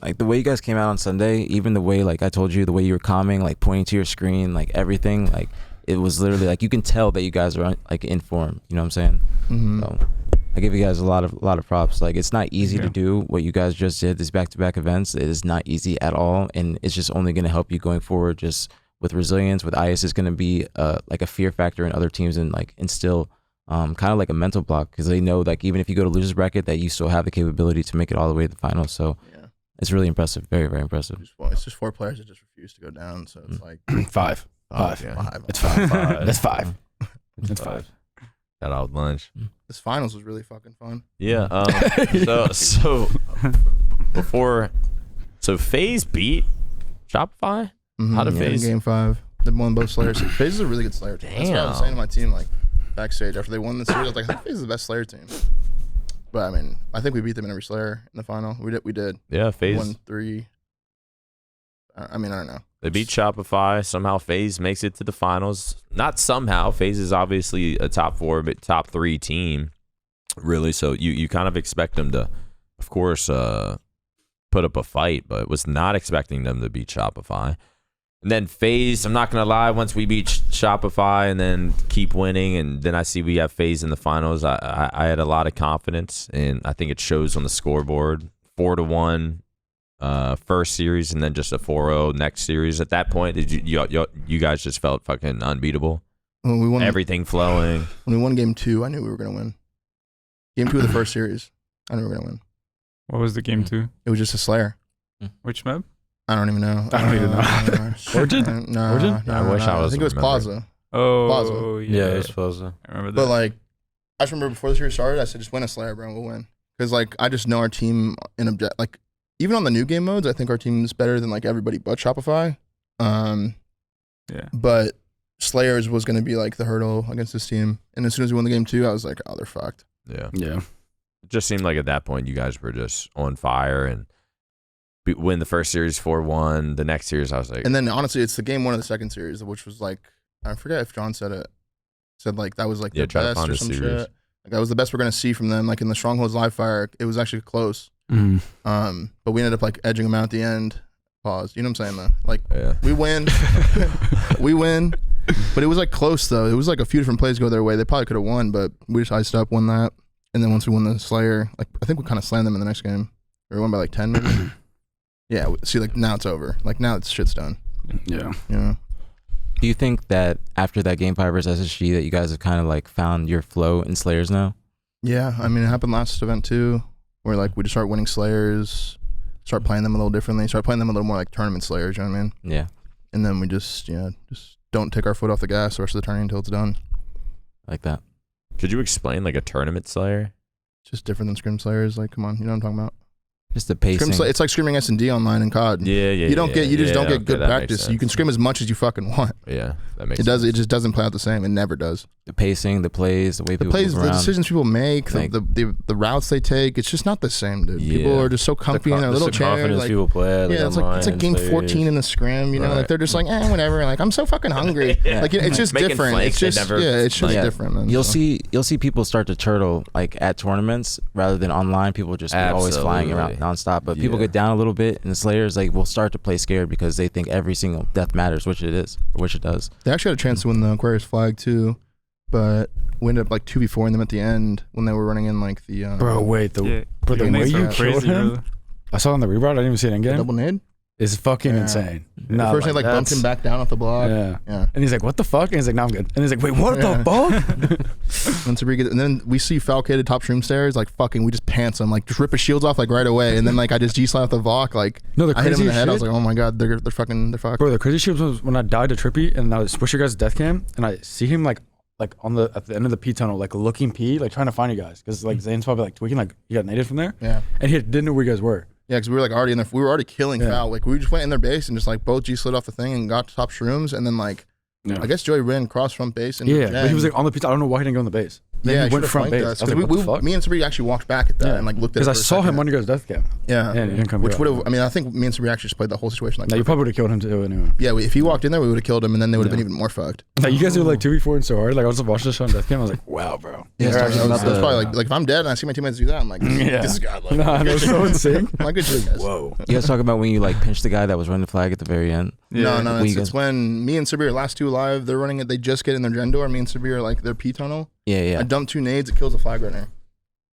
[SPEAKER 4] Like the way you guys came out on Sunday, even the way like I told you, the way you were calming, like pointing to your screen, like everything, like it was literally like you can tell that you guys are like in form. You know what I'm saying?
[SPEAKER 3] mhm.
[SPEAKER 4] So I give you guys a lot of props. Like it's not easy to
[SPEAKER 6] Yeah.
[SPEAKER 4] do what you guys just did. These back-to-back events, it is not easy at all, and it's just only going to help you going forward. Just with resilience, with IS is going to be like a fear factor in other teams and like instill kind of like a mental block because they know like even if you go to losers bracket that you still have the capability to make it all the way to the finals. So
[SPEAKER 3] Yeah.
[SPEAKER 4] it's really impressive, very very impressive.
[SPEAKER 3] It's just 4 players that just refuse to go down. So it's like
[SPEAKER 2] 5.
[SPEAKER 1] Yeah.
[SPEAKER 3] 5.
[SPEAKER 2] It's 5.
[SPEAKER 1] Five.
[SPEAKER 2] That's 5. It's 5.
[SPEAKER 1] Got out lunch.
[SPEAKER 3] This finals was really fucking fun.
[SPEAKER 1] Yeah. So FaZe beat Shopify. How did
[SPEAKER 3] Yeah, in
[SPEAKER 1] FaZe-
[SPEAKER 3] game 5? They won both Slayers. FaZe is a really good Slayer team. That's what I was
[SPEAKER 1] Damn.
[SPEAKER 3] saying to my team like backstage after they won the series. I was like, I think FaZe is the best Slayer team. But I mean, I think we beat them in every Slayer in the final. We did.
[SPEAKER 1] Yeah, FaZe.
[SPEAKER 3] 1-3. I mean, I don't know.
[SPEAKER 1] They beat Shopify. Somehow FaZe makes it to the finals. Not somehow. FaZe is obviously a top 4, but top 3 team, really. So you kind of expect them to, of course, put up a fight, but was not expecting them to beat Shopify. And then FaZe, I'm not going to lie, once we beat Shopify and then keep winning, and then I see we have FaZe in the finals, I had a lot of confidence, and I think it shows on the scoreboard. 4-1. First series and then just a 4-0 next series. At that point, did you guys just felt fucking unbeatable?
[SPEAKER 3] When we won
[SPEAKER 1] Everything flowing.
[SPEAKER 3] When we won game 2, I knew we were gonna win. Game 2 of the first series, I knew we were gonna win.
[SPEAKER 6] What was the game 2?
[SPEAKER 3] It was just a Slayer.
[SPEAKER 6] Which map?
[SPEAKER 3] I don't even know.
[SPEAKER 2] I don't even know. Origin?
[SPEAKER 3] No,
[SPEAKER 2] Origin?
[SPEAKER 3] no,
[SPEAKER 1] I wish I
[SPEAKER 3] I
[SPEAKER 1] was
[SPEAKER 3] think it was
[SPEAKER 1] remembering.
[SPEAKER 3] Plaza.
[SPEAKER 6] Oh,
[SPEAKER 3] Plaza.
[SPEAKER 6] yeah.
[SPEAKER 5] Yeah, it's supposed to.
[SPEAKER 6] I remember that.
[SPEAKER 3] But like, I just remember before the series started, I said, "Just win a Slayer, bro. We'll win." Because like, I just know our team like, even on the new game modes, I think our team is better than like everybody but Shopify.
[SPEAKER 6] Yeah.
[SPEAKER 3] But Slayers was going to be like the hurdle against this team, and as soon as we won the game 2, I was like, "Oh, they're fucked."
[SPEAKER 1] Yeah.
[SPEAKER 2] Yeah.
[SPEAKER 1] It just seemed like at that point you guys were just on fire and win the first series 4-1. The next series I was like,
[SPEAKER 3] And then honestly, it's the game 1 of the second series, which was like, I forget if John said like that was like
[SPEAKER 1] Yeah,
[SPEAKER 3] the
[SPEAKER 1] try to
[SPEAKER 3] best
[SPEAKER 1] find
[SPEAKER 3] or
[SPEAKER 1] a
[SPEAKER 3] some
[SPEAKER 1] series.
[SPEAKER 3] shit. Like that was the best we're gonna see from them. Like in the Strongholds live fire, it was actually close.
[SPEAKER 2] Mm.
[SPEAKER 3] But we ended up like edging them out at the end. Pause. You know what I'm saying though? Like
[SPEAKER 1] yeah.
[SPEAKER 3] we win, we win. But it was like close though. It was like a few different plays go their way. They probably could have won, but we just iced up, won that. And then once we won the Slayer, like I think we kind of slammed them in the next game. We won by like 10 maybe. Yeah. See, like now it's over. Like now it's shit's done.
[SPEAKER 2] Yeah.
[SPEAKER 3] You know.
[SPEAKER 4] Do you think that after that game 5 versus SSG that you guys have kind of like found your flow in Slayers now?
[SPEAKER 3] Yeah, I mean, it happened last event too, where like we just start winning Slayers, start playing them a little differently, start playing them a little more like tournament Slayers, you know what I mean?
[SPEAKER 4] Yeah,
[SPEAKER 3] And then we just don't take our foot off the gas the rest of the tourney until it's done.
[SPEAKER 4] like that.
[SPEAKER 1] Could you explain like a tournament Slayer?
[SPEAKER 3] It's just different than Scrim Slayers. Like, come on, you know what I'm talking about?
[SPEAKER 4] Just the pacing.
[SPEAKER 3] It's like scrimming S&D online in COD.
[SPEAKER 1] Yeah.
[SPEAKER 3] You don't get, you just don't get good
[SPEAKER 1] that makes
[SPEAKER 3] practice. You
[SPEAKER 1] sense.
[SPEAKER 3] can scrim as much as you fucking want.
[SPEAKER 1] Yeah, that makes
[SPEAKER 3] It does.
[SPEAKER 1] sense.
[SPEAKER 3] It just doesn't play out the same. It never does.
[SPEAKER 4] The pacing, the plays, the way
[SPEAKER 3] The
[SPEAKER 4] people
[SPEAKER 3] plays,
[SPEAKER 4] move
[SPEAKER 3] the
[SPEAKER 4] around.
[SPEAKER 3] decisions people make,
[SPEAKER 4] Like-
[SPEAKER 3] the routes they take. It's just not the same, dude.
[SPEAKER 1] Yeah.
[SPEAKER 3] People are just so comfy in their little chair.
[SPEAKER 5] confidence
[SPEAKER 3] Like,
[SPEAKER 5] people play at.
[SPEAKER 3] yeah, it's like game 14 in the scrim. You know,
[SPEAKER 1] Right.
[SPEAKER 3] like they're just like, whatever. Like I'm so fucking hungry.
[SPEAKER 1] Yeah.
[SPEAKER 3] Like it's just
[SPEAKER 1] Making
[SPEAKER 3] different.
[SPEAKER 1] flanks,
[SPEAKER 3] It's
[SPEAKER 1] they
[SPEAKER 3] just
[SPEAKER 1] never-
[SPEAKER 3] it's just
[SPEAKER 4] Yeah.
[SPEAKER 3] different. Man.
[SPEAKER 4] You'll
[SPEAKER 3] So-
[SPEAKER 4] see people start to turtle like at tournaments rather than online. People just be always flying around
[SPEAKER 1] Absolutely.
[SPEAKER 4] nonstop. But people
[SPEAKER 1] Yeah.
[SPEAKER 4] get down a little bit, and the Slayers like will start to play scared because they think every single death matters, which it is, which it does.
[SPEAKER 3] They actually had a chance to win the Aquarius flag too, but we ended up like 2v4ing them at the end when they were running in like the
[SPEAKER 2] Bro, wait.
[SPEAKER 6] Yeah.
[SPEAKER 2] Bro, the
[SPEAKER 6] Your
[SPEAKER 2] way
[SPEAKER 6] mates
[SPEAKER 2] you
[SPEAKER 6] are
[SPEAKER 2] killed him?
[SPEAKER 6] bro.
[SPEAKER 2] I saw on the rebound. I didn't even see it in
[SPEAKER 3] the
[SPEAKER 2] game.
[SPEAKER 3] double nade.
[SPEAKER 2] is fucking insane. Nah,
[SPEAKER 3] First, they like bumped him back down off the block.
[SPEAKER 2] Yeah.
[SPEAKER 3] Yeah.
[SPEAKER 2] And he's like, what the fuck? And he's like, no, I'm good. And he's like, wait, what the fuck?
[SPEAKER 3] And then we see Falcated top shroom stairs, like fucking, we just pants him, like just rip his shields off like right away. And then like I just G-slide off the Vok, like
[SPEAKER 2] No, the
[SPEAKER 3] I hit him in the
[SPEAKER 2] crazy
[SPEAKER 3] head. I was
[SPEAKER 2] shit-
[SPEAKER 3] like, oh my god, they're fucked.
[SPEAKER 2] Bro, the crazy shit was when I died to Trippy and I was Swisher guy's death cam and I see him like on the at the end of the P tunnel, like looking P, like trying to find you guys. Cause like Zane's probably like tweaking, like he got naded from there.
[SPEAKER 3] Yeah.
[SPEAKER 2] And he didn't know where you guys were.
[SPEAKER 3] Yeah, because we were like already in there. We were already killing
[SPEAKER 2] Yeah.
[SPEAKER 3] Foul. Like we just went in their base and just like both G slid off the thing and got to top shrooms. And then like,
[SPEAKER 2] Yeah.
[SPEAKER 3] I guess Joey ran cross front base. And
[SPEAKER 2] Yeah, but he was like on the P. I don't know why he didn't go in the base. Then
[SPEAKER 3] yeah,
[SPEAKER 2] he went front base. I was
[SPEAKER 3] Because
[SPEAKER 2] like, what the fuck?
[SPEAKER 3] me and Sabri actually walked back at that and like looked at it.
[SPEAKER 2] Because I
[SPEAKER 3] for a
[SPEAKER 2] saw him
[SPEAKER 3] second.
[SPEAKER 2] on you guys' death cam.
[SPEAKER 3] Yeah,
[SPEAKER 2] Yeah, and he didn't come
[SPEAKER 3] which
[SPEAKER 2] back.
[SPEAKER 3] would have. I mean, I think me and Sabri actually just played the whole situation like.
[SPEAKER 2] No, you
[SPEAKER 3] perfect.
[SPEAKER 2] probably would have killed him too anyway.
[SPEAKER 3] Yeah, if he walked in there, we would have killed him, and then they would have been even more fucked.
[SPEAKER 2] Like you guys were like 2v4 so hard. Like I was watching this on death cam. I was like, wow, bro.
[SPEAKER 3] Yeah,
[SPEAKER 4] Yeah,
[SPEAKER 3] that was
[SPEAKER 4] the-
[SPEAKER 3] probably like if I'm dead and I see my teammates do that, I'm like,
[SPEAKER 2] Yeah.
[SPEAKER 3] this is godlike.
[SPEAKER 2] Nah, that was so insane.
[SPEAKER 3] My good shit, guys.
[SPEAKER 2] Whoa.
[SPEAKER 4] You guys talking about when you like pinched the guy that was running the flag at the very end?
[SPEAKER 3] No,
[SPEAKER 4] When you
[SPEAKER 3] it's
[SPEAKER 4] guys-
[SPEAKER 3] when me and Sabri are last two live. They're running it. They just get in their gen door. Me and Sabri are like their P tunnel.
[SPEAKER 4] Yeah, yeah.
[SPEAKER 3] I dump 2 nades. It kills a flag runner.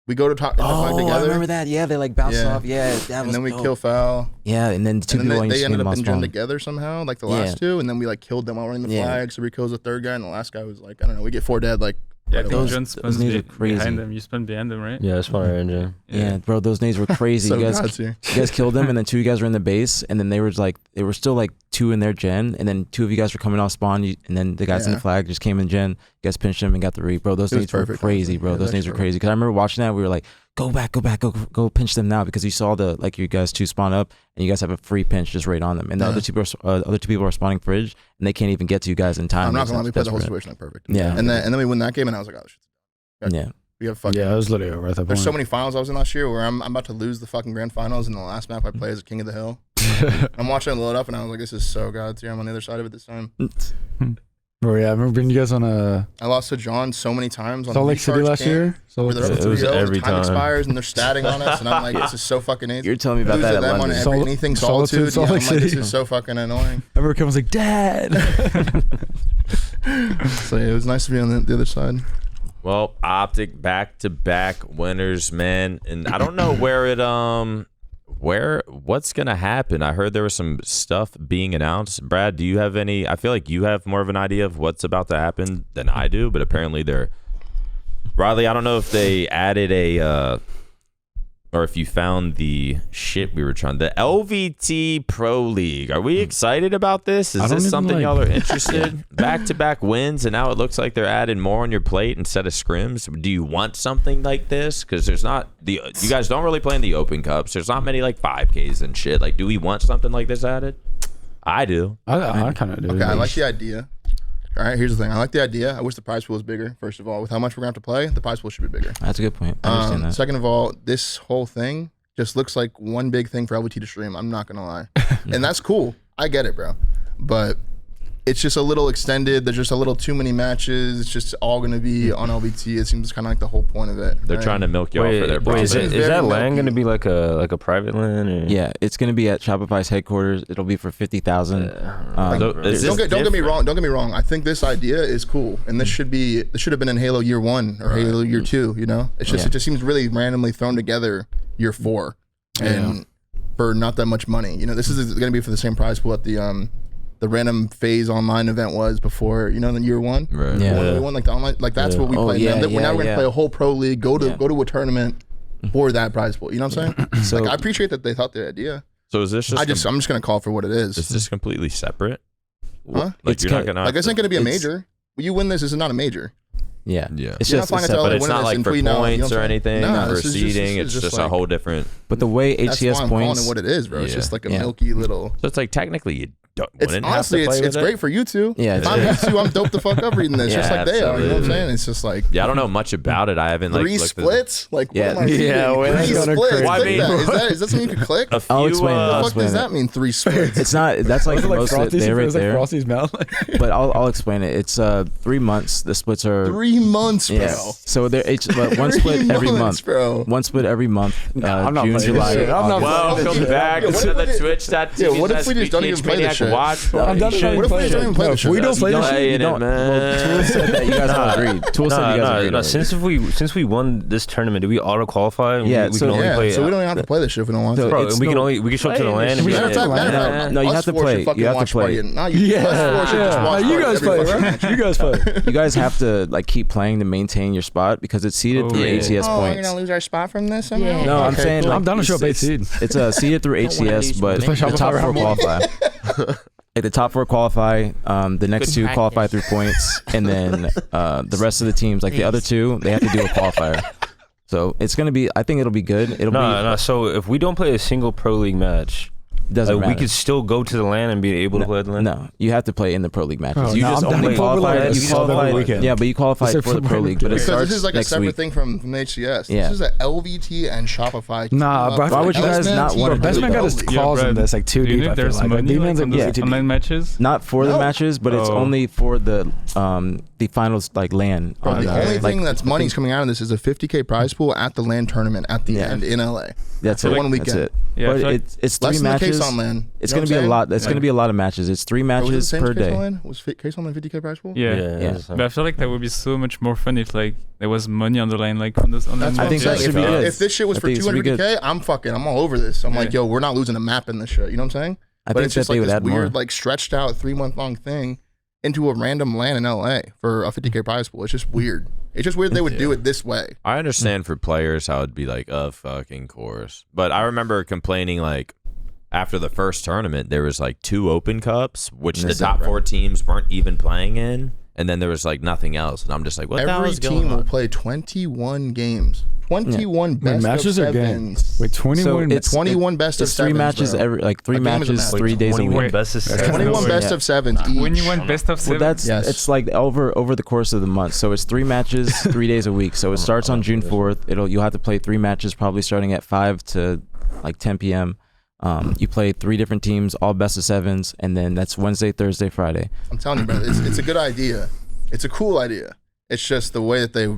[SPEAKER 3] We go to top the flag
[SPEAKER 4] Oh,
[SPEAKER 3] together.
[SPEAKER 4] I remember that. Yeah, they like bounced
[SPEAKER 3] Yeah.
[SPEAKER 4] off. Yeah, that
[SPEAKER 3] And
[SPEAKER 4] was
[SPEAKER 3] then we
[SPEAKER 4] dope.
[SPEAKER 3] kill Foul.
[SPEAKER 4] Yeah, and then two
[SPEAKER 3] And
[SPEAKER 4] people
[SPEAKER 3] then
[SPEAKER 4] on
[SPEAKER 3] they
[SPEAKER 4] each
[SPEAKER 3] ended
[SPEAKER 4] team
[SPEAKER 3] up
[SPEAKER 4] on
[SPEAKER 3] in gen
[SPEAKER 4] spawn.
[SPEAKER 3] together somehow, like the
[SPEAKER 4] Yeah.
[SPEAKER 3] last two. And then we like killed them while running the
[SPEAKER 4] Yeah.
[SPEAKER 3] flag. Sabri kills the third guy, and the last guy was like, I don't know. We get 4 dead. Like
[SPEAKER 6] Yeah, I
[SPEAKER 3] right
[SPEAKER 6] think
[SPEAKER 3] away.
[SPEAKER 6] John
[SPEAKER 4] those
[SPEAKER 6] spawns
[SPEAKER 4] nades are crazy.
[SPEAKER 6] behind them. You spawn behind them, right?
[SPEAKER 5] Yeah, that's my engine.
[SPEAKER 4] Yeah, bro, those nades were crazy.
[SPEAKER 3] So
[SPEAKER 4] you guys,
[SPEAKER 3] gods here.
[SPEAKER 4] you guys killed them, and then 2 of you guys were in the base, and then they were still like 2 in their gen, and then 2 of you guys were coming off spawn, and then the guys in
[SPEAKER 3] Yeah.
[SPEAKER 4] the flag just came in gen. You guys pinched them and got the re. Bro, those
[SPEAKER 3] It was
[SPEAKER 4] nades were
[SPEAKER 3] perfect,
[SPEAKER 4] crazy,
[SPEAKER 3] honestly.
[SPEAKER 4] bro.
[SPEAKER 3] Yeah, it was
[SPEAKER 4] Those nades
[SPEAKER 3] actually
[SPEAKER 4] were crazy. Because I remember watching that, we were like, go back, go pinch them now, because you saw the like you guys 2 spawn up, and you guys have a free pinch just right on them, and the
[SPEAKER 3] Yeah.
[SPEAKER 4] other two people are spawning fridge, and they can't even get to you guys in time.
[SPEAKER 3] I'm not
[SPEAKER 4] It's
[SPEAKER 3] gonna lie. We played the whole
[SPEAKER 4] desperate.
[SPEAKER 3] situation like perfect.
[SPEAKER 4] Yeah.
[SPEAKER 3] And then we win that game, and I was like, oh shit.
[SPEAKER 4] Yeah.
[SPEAKER 3] We have fucking.
[SPEAKER 2] Yeah, it was literally over at that point.
[SPEAKER 3] There's so many finals I was in last year where I'm about to lose the fucking grand finals, and the last map I play is King of the Hill. I'm watching it load up, and I was like, this is so god tier. I'm on the other side of it this time.
[SPEAKER 2] Bro, yeah, I remember being you guys on
[SPEAKER 3] I lost to John so many times on
[SPEAKER 2] Salt Lake City
[SPEAKER 3] Recharge
[SPEAKER 2] last
[SPEAKER 3] King,
[SPEAKER 2] year. Salt
[SPEAKER 3] Where
[SPEAKER 2] Lake
[SPEAKER 3] they're up
[SPEAKER 5] It
[SPEAKER 3] to
[SPEAKER 5] was
[SPEAKER 3] 3-0,
[SPEAKER 5] every
[SPEAKER 3] the time
[SPEAKER 5] time.
[SPEAKER 3] expires, and they're statting on us, and I'm like, this is so fucking easy.
[SPEAKER 4] You're telling me about
[SPEAKER 3] Lose
[SPEAKER 4] that
[SPEAKER 3] to
[SPEAKER 4] at
[SPEAKER 3] them on
[SPEAKER 4] London.
[SPEAKER 2] Sol-
[SPEAKER 3] anything
[SPEAKER 2] Solitude,
[SPEAKER 3] solitude.
[SPEAKER 2] Salt
[SPEAKER 3] Yeah, I'm
[SPEAKER 2] Lake
[SPEAKER 3] like, this
[SPEAKER 2] City.
[SPEAKER 3] is so fucking annoying.
[SPEAKER 2] I remember Kevin was like, Dad.
[SPEAKER 3] So yeah, it was nice to be on the other side.
[SPEAKER 1] Well, OpTic back-to-back winners, man, and I don't know what's gonna happen. I heard there was some stuff being announced. Brad, do you have any? I feel like you have more of an idea of what's about to happen than I do, but apparently they're. Riley, I don't know if they added or if you found the shit we were trying. The LVT Pro League. Are we excited about this?
[SPEAKER 2] I
[SPEAKER 1] Is
[SPEAKER 2] don't
[SPEAKER 1] this
[SPEAKER 2] even
[SPEAKER 1] something
[SPEAKER 2] like-
[SPEAKER 1] y'all are interested? Back-to-back wins, and now it looks like they're adding more on your plate instead of scrims. Do you want something like this? Because there's not you guys don't really play in the Open Cups. There's not many like 5Ks and shit. Like, do we want something like this added? I do.
[SPEAKER 2] I kind of do.
[SPEAKER 3] Okay, I like the idea. All right, here's the thing. I like the idea. I wish the prize pool was bigger. First of all, with how much we're gonna have to play, the prize pool should be bigger.
[SPEAKER 4] That's a good point. I understand that.
[SPEAKER 3] Second of all, this whole thing just looks like one big thing for LVT to stream. I'm not gonna lie, and that's cool. I get it, bro. But it's just a little extended. There's just a little too many matches. It's just all gonna be on LVT. It seems kind of like the whole point of it.
[SPEAKER 1] They're
[SPEAKER 3] right?
[SPEAKER 1] trying to milk y'all for their profit.
[SPEAKER 5] is
[SPEAKER 3] It's
[SPEAKER 5] that
[SPEAKER 3] very
[SPEAKER 5] LAN
[SPEAKER 3] milky.
[SPEAKER 5] going to be like a private LAN? Or?
[SPEAKER 4] Yeah, it's gonna be at Shopify's headquarters. It'll be for 50,000.
[SPEAKER 1] So is
[SPEAKER 3] Don't
[SPEAKER 1] this
[SPEAKER 3] get me
[SPEAKER 1] different?
[SPEAKER 3] wrong. Don't get me wrong. I think this idea is cool, and this should have been in Halo Year 1 or Halo Year 2. You know, it's just
[SPEAKER 4] Yeah.
[SPEAKER 3] it just seems really randomly thrown together Year 4, and for not that much money. You know, this is going to be for the same prize pool that the random phase online event was before. You know, in Year 1.
[SPEAKER 1] Right.
[SPEAKER 4] Yeah.
[SPEAKER 3] The one like the online, like that's what we
[SPEAKER 4] Oh,
[SPEAKER 3] play.
[SPEAKER 4] yeah,
[SPEAKER 3] now we're
[SPEAKER 4] yeah,
[SPEAKER 3] going to
[SPEAKER 4] yeah.
[SPEAKER 3] play a whole pro league. Go to
[SPEAKER 4] Yeah.
[SPEAKER 3] a tournament for that prize pool. You know what I'm saying?
[SPEAKER 4] So
[SPEAKER 3] Like I appreciate that they thought the idea.
[SPEAKER 1] So is this just?
[SPEAKER 3] I'm just going to call it for what it is.
[SPEAKER 1] Is this completely separate?
[SPEAKER 3] Huh?
[SPEAKER 1] Like
[SPEAKER 4] It's
[SPEAKER 1] you're not
[SPEAKER 4] kinda-
[SPEAKER 1] gonna.
[SPEAKER 3] Like this ain't going to be a
[SPEAKER 4] it's-
[SPEAKER 3] major. When you win this, this is not a major.
[SPEAKER 4] yeah,
[SPEAKER 1] Yeah.
[SPEAKER 4] it's
[SPEAKER 3] You're
[SPEAKER 4] just
[SPEAKER 3] not flying
[SPEAKER 4] it's
[SPEAKER 3] to LA
[SPEAKER 1] But
[SPEAKER 3] to
[SPEAKER 1] it's
[SPEAKER 3] win
[SPEAKER 1] not
[SPEAKER 3] this
[SPEAKER 1] like
[SPEAKER 3] and
[SPEAKER 1] for
[SPEAKER 3] tweet out, you know
[SPEAKER 1] points
[SPEAKER 3] what
[SPEAKER 1] or
[SPEAKER 3] I'm saying?
[SPEAKER 1] anything
[SPEAKER 3] No,
[SPEAKER 1] for
[SPEAKER 3] this is
[SPEAKER 1] seeding.
[SPEAKER 3] this is
[SPEAKER 1] It's just
[SPEAKER 3] like-
[SPEAKER 1] a whole different.
[SPEAKER 4] But the way
[SPEAKER 3] That's
[SPEAKER 4] HCS
[SPEAKER 3] why I'm calling
[SPEAKER 4] points,
[SPEAKER 3] it what it is, bro. It's
[SPEAKER 1] Yeah.
[SPEAKER 3] just like a
[SPEAKER 4] Yeah.
[SPEAKER 3] milky little.
[SPEAKER 1] So it's like technically you
[SPEAKER 3] It's
[SPEAKER 1] wouldn't
[SPEAKER 3] honestly,
[SPEAKER 1] have to play
[SPEAKER 3] it's
[SPEAKER 1] with it.
[SPEAKER 3] great for you two.
[SPEAKER 4] Yeah,
[SPEAKER 3] if
[SPEAKER 4] it's
[SPEAKER 3] I'm
[SPEAKER 4] great.
[SPEAKER 3] you two, I'm dope the fuck up reading this, just
[SPEAKER 1] Yeah,
[SPEAKER 3] like they are. You know what I'm
[SPEAKER 1] absolutely.
[SPEAKER 3] saying? It's just like
[SPEAKER 1] Yeah, I don't know much about it. I haven't like
[SPEAKER 3] three
[SPEAKER 1] looked at
[SPEAKER 3] splits. Like
[SPEAKER 4] Yeah.
[SPEAKER 3] what am I reading?
[SPEAKER 2] Yeah, well, that's
[SPEAKER 3] Three
[SPEAKER 2] kinda
[SPEAKER 3] splits.
[SPEAKER 2] crazy.
[SPEAKER 1] Well, I
[SPEAKER 3] Click
[SPEAKER 1] mean-
[SPEAKER 3] that. Is that something you can click?
[SPEAKER 1] a few.
[SPEAKER 4] I'll explain it.
[SPEAKER 3] What
[SPEAKER 4] I'll
[SPEAKER 3] the fuck
[SPEAKER 4] explain
[SPEAKER 3] does
[SPEAKER 4] it.
[SPEAKER 3] that mean? 3 splits.
[SPEAKER 4] it's not. That's like
[SPEAKER 2] Was
[SPEAKER 4] the
[SPEAKER 2] it like
[SPEAKER 4] most that
[SPEAKER 2] Frosty's?
[SPEAKER 4] they
[SPEAKER 2] It
[SPEAKER 4] right
[SPEAKER 2] was like
[SPEAKER 4] there.
[SPEAKER 2] Frosty's mouth.
[SPEAKER 4] But I'll explain it. It's 3 months. The splits are
[SPEAKER 3] 3 months, bro.
[SPEAKER 4] yeah. So they're but one split
[SPEAKER 3] 3
[SPEAKER 4] every
[SPEAKER 3] months,
[SPEAKER 4] month.
[SPEAKER 3] bro.
[SPEAKER 4] One split every month.
[SPEAKER 2] I'm not
[SPEAKER 4] June,
[SPEAKER 2] playing
[SPEAKER 4] July.
[SPEAKER 2] this shit. I'm not
[SPEAKER 4] August.
[SPEAKER 2] playing
[SPEAKER 1] Welcome back
[SPEAKER 3] Yeah, what
[SPEAKER 1] to
[SPEAKER 3] if
[SPEAKER 1] the
[SPEAKER 3] we-
[SPEAKER 1] Twitch.
[SPEAKER 3] Yeah, what if we just don't even play this shit.
[SPEAKER 1] Watch.
[SPEAKER 2] I'm done
[SPEAKER 3] What if we don't even play the shit?
[SPEAKER 2] We don't play the shit.
[SPEAKER 1] Playing it, man.
[SPEAKER 4] Tool said that you guys all agreed. Tool said you guys agreed. already.
[SPEAKER 5] Since we won this tournament, did we auto qualify?
[SPEAKER 4] Yeah,
[SPEAKER 5] we
[SPEAKER 4] so-
[SPEAKER 5] can only
[SPEAKER 3] Yeah,
[SPEAKER 5] play.
[SPEAKER 3] so we don't even have to play this shit if we don't want
[SPEAKER 4] So
[SPEAKER 3] to.
[SPEAKER 5] Bro,
[SPEAKER 4] it's
[SPEAKER 5] we can
[SPEAKER 4] no-
[SPEAKER 5] only show up to the land and be
[SPEAKER 3] Matter of fact,
[SPEAKER 4] No, you
[SPEAKER 3] us
[SPEAKER 4] have to
[SPEAKER 3] four
[SPEAKER 4] play.
[SPEAKER 3] should fucking
[SPEAKER 4] You have to
[SPEAKER 3] watch
[SPEAKER 4] play.
[SPEAKER 3] party and- Nah, us four should just
[SPEAKER 2] Yeah,
[SPEAKER 3] watch
[SPEAKER 2] you
[SPEAKER 3] party
[SPEAKER 2] guys
[SPEAKER 3] every
[SPEAKER 2] play,
[SPEAKER 3] fucking
[SPEAKER 2] right?
[SPEAKER 3] match.
[SPEAKER 2] You guys play.
[SPEAKER 4] You guys have to like keep playing to maintain your spot because it's seeded through
[SPEAKER 1] yeah.
[SPEAKER 4] ACS
[SPEAKER 3] Oh, we're
[SPEAKER 4] points.
[SPEAKER 3] gonna lose our spot from this somehow?
[SPEAKER 4] No, I'm
[SPEAKER 3] Okay,
[SPEAKER 4] saying
[SPEAKER 3] cool.
[SPEAKER 4] like,
[SPEAKER 2] I'm down to show up 8 seed.
[SPEAKER 4] it's seeded through ACS, but
[SPEAKER 2] Play
[SPEAKER 4] the top
[SPEAKER 2] Shopify
[SPEAKER 4] 4
[SPEAKER 2] round one.
[SPEAKER 4] qualify. Like the top 4 qualify, the next
[SPEAKER 1] Good
[SPEAKER 4] 2
[SPEAKER 1] practice.
[SPEAKER 4] qualify through points, and then the rest of the teams, like the other 2, they have to do a qualifier. So it's gonna be. I think it'll be good. It'll be.
[SPEAKER 5] No. So if we don't play a single pro league match,
[SPEAKER 4] Doesn't matter.
[SPEAKER 5] we could still go to the LAN and be able to play at the LAN.
[SPEAKER 4] No, you have to play in the pro league matches.
[SPEAKER 2] Oh,
[SPEAKER 4] you
[SPEAKER 2] no,
[SPEAKER 4] just
[SPEAKER 2] I'm down
[SPEAKER 4] only
[SPEAKER 2] to play
[SPEAKER 4] qualify.
[SPEAKER 2] with
[SPEAKER 4] You
[SPEAKER 2] this every
[SPEAKER 4] qualify.
[SPEAKER 2] weekend.
[SPEAKER 4] Yeah, but you qualify
[SPEAKER 2] Except
[SPEAKER 4] for the
[SPEAKER 2] for
[SPEAKER 4] pro league. But it
[SPEAKER 3] Because
[SPEAKER 4] starts
[SPEAKER 3] this is like a
[SPEAKER 4] next
[SPEAKER 3] separate
[SPEAKER 4] week.
[SPEAKER 3] thing from HCS.
[SPEAKER 4] Yeah.
[SPEAKER 3] This is a LVT and Shopify.
[SPEAKER 2] Nah, bro. I feel
[SPEAKER 4] Why
[SPEAKER 2] like
[SPEAKER 4] would you guys not want to do
[SPEAKER 2] Best man
[SPEAKER 4] it?
[SPEAKER 2] got his
[SPEAKER 3] Yeah,
[SPEAKER 2] claws
[SPEAKER 6] bro.
[SPEAKER 2] in this like too
[SPEAKER 6] Do you
[SPEAKER 2] deep.
[SPEAKER 6] think
[SPEAKER 2] I feel
[SPEAKER 6] there's
[SPEAKER 2] like
[SPEAKER 6] money
[SPEAKER 2] D-Man's
[SPEAKER 6] like, on
[SPEAKER 2] like
[SPEAKER 6] those
[SPEAKER 2] way too deep.
[SPEAKER 6] online matches?
[SPEAKER 4] Not for the
[SPEAKER 3] No.
[SPEAKER 4] matches, but it's
[SPEAKER 6] Oh.
[SPEAKER 4] only for the finals like LAN.
[SPEAKER 3] Bro, the only
[SPEAKER 4] Like,
[SPEAKER 3] thing that's money's coming out of this is a 50K prize pool at the LAN tournament at the
[SPEAKER 4] Yeah.
[SPEAKER 3] end in LA.
[SPEAKER 4] That's
[SPEAKER 3] for
[SPEAKER 4] it.
[SPEAKER 3] one
[SPEAKER 4] That's
[SPEAKER 3] weekend.
[SPEAKER 4] it.
[SPEAKER 6] Yeah, I
[SPEAKER 4] but
[SPEAKER 6] feel like
[SPEAKER 4] it's 3
[SPEAKER 3] Less than the
[SPEAKER 4] matches.
[SPEAKER 3] case on LAN.
[SPEAKER 4] It's
[SPEAKER 3] You know
[SPEAKER 4] gonna be
[SPEAKER 3] what
[SPEAKER 4] a
[SPEAKER 3] I'm
[SPEAKER 4] lot. It's
[SPEAKER 6] Yeah.
[SPEAKER 4] gonna be a lot of matches. It's 3
[SPEAKER 3] saying? Was it the
[SPEAKER 4] matches
[SPEAKER 3] same
[SPEAKER 4] per
[SPEAKER 3] case on
[SPEAKER 4] day.
[SPEAKER 3] LAN? Was case on LAN 50K prize pool?
[SPEAKER 6] Yeah.
[SPEAKER 4] Yeah.
[SPEAKER 6] But I feel like that would be so much more fun if like there was money on the line, like on those online
[SPEAKER 3] That's what
[SPEAKER 4] I
[SPEAKER 3] I'm
[SPEAKER 4] think that
[SPEAKER 6] matches.
[SPEAKER 3] saying.
[SPEAKER 4] should be good.
[SPEAKER 3] If this shit was
[SPEAKER 4] I
[SPEAKER 3] for
[SPEAKER 4] think it should be
[SPEAKER 3] 250K, I'm all over this. I'm like,
[SPEAKER 6] Yeah.
[SPEAKER 3] yo, we're not losing a map in this shit. You know what I'm saying?
[SPEAKER 4] I
[SPEAKER 3] But
[SPEAKER 4] think
[SPEAKER 3] it's
[SPEAKER 4] that
[SPEAKER 3] just
[SPEAKER 4] they
[SPEAKER 3] like
[SPEAKER 4] would
[SPEAKER 3] this
[SPEAKER 4] add more.
[SPEAKER 3] weird, like stretched out 3-month-long thing into a random LAN in LA for a 50K prize pool. It's just weird. It's just weird they would do it this way.
[SPEAKER 1] I understand for players how it'd be like a fucking course, but I remember complaining like after the first tournament there was like 2 open cups, which the
[SPEAKER 4] That's
[SPEAKER 1] top
[SPEAKER 4] it,
[SPEAKER 1] 4 teams weren't even playing in, and then there was like nothing else, and I'm just like, what the hell
[SPEAKER 3] Every
[SPEAKER 1] is
[SPEAKER 3] team
[SPEAKER 1] going
[SPEAKER 3] will
[SPEAKER 1] on?
[SPEAKER 3] play 21 games. 21
[SPEAKER 2] Wait,
[SPEAKER 3] best
[SPEAKER 2] matches
[SPEAKER 3] of
[SPEAKER 2] or
[SPEAKER 3] sevens.
[SPEAKER 2] games? Wait, 21.
[SPEAKER 4] So it's
[SPEAKER 3] 21 best of
[SPEAKER 4] It's 3
[SPEAKER 3] sevens,
[SPEAKER 4] matches
[SPEAKER 3] bro.
[SPEAKER 4] every like 3
[SPEAKER 3] A game is a
[SPEAKER 4] matches
[SPEAKER 3] match.
[SPEAKER 4] 3 days a
[SPEAKER 5] 21
[SPEAKER 4] week.
[SPEAKER 5] best of
[SPEAKER 6] That's
[SPEAKER 3] 21
[SPEAKER 6] no
[SPEAKER 3] best
[SPEAKER 4] way.
[SPEAKER 3] of sevens each.
[SPEAKER 6] When you went best of
[SPEAKER 4] Well,
[SPEAKER 6] 7,
[SPEAKER 4] that's
[SPEAKER 3] Yes.
[SPEAKER 4] it's like over the course of the month. So it's 3 matches, 3 days a week. So it starts on June 4th. You'll have to play 3 matches, probably starting at 5 to like 10 p.m. You play 3 different teams, all best of 7s, and then that's Wednesday, Thursday, Friday.
[SPEAKER 3] I'm telling you, bro, it's a good idea. It's a cool idea. It's just the way that they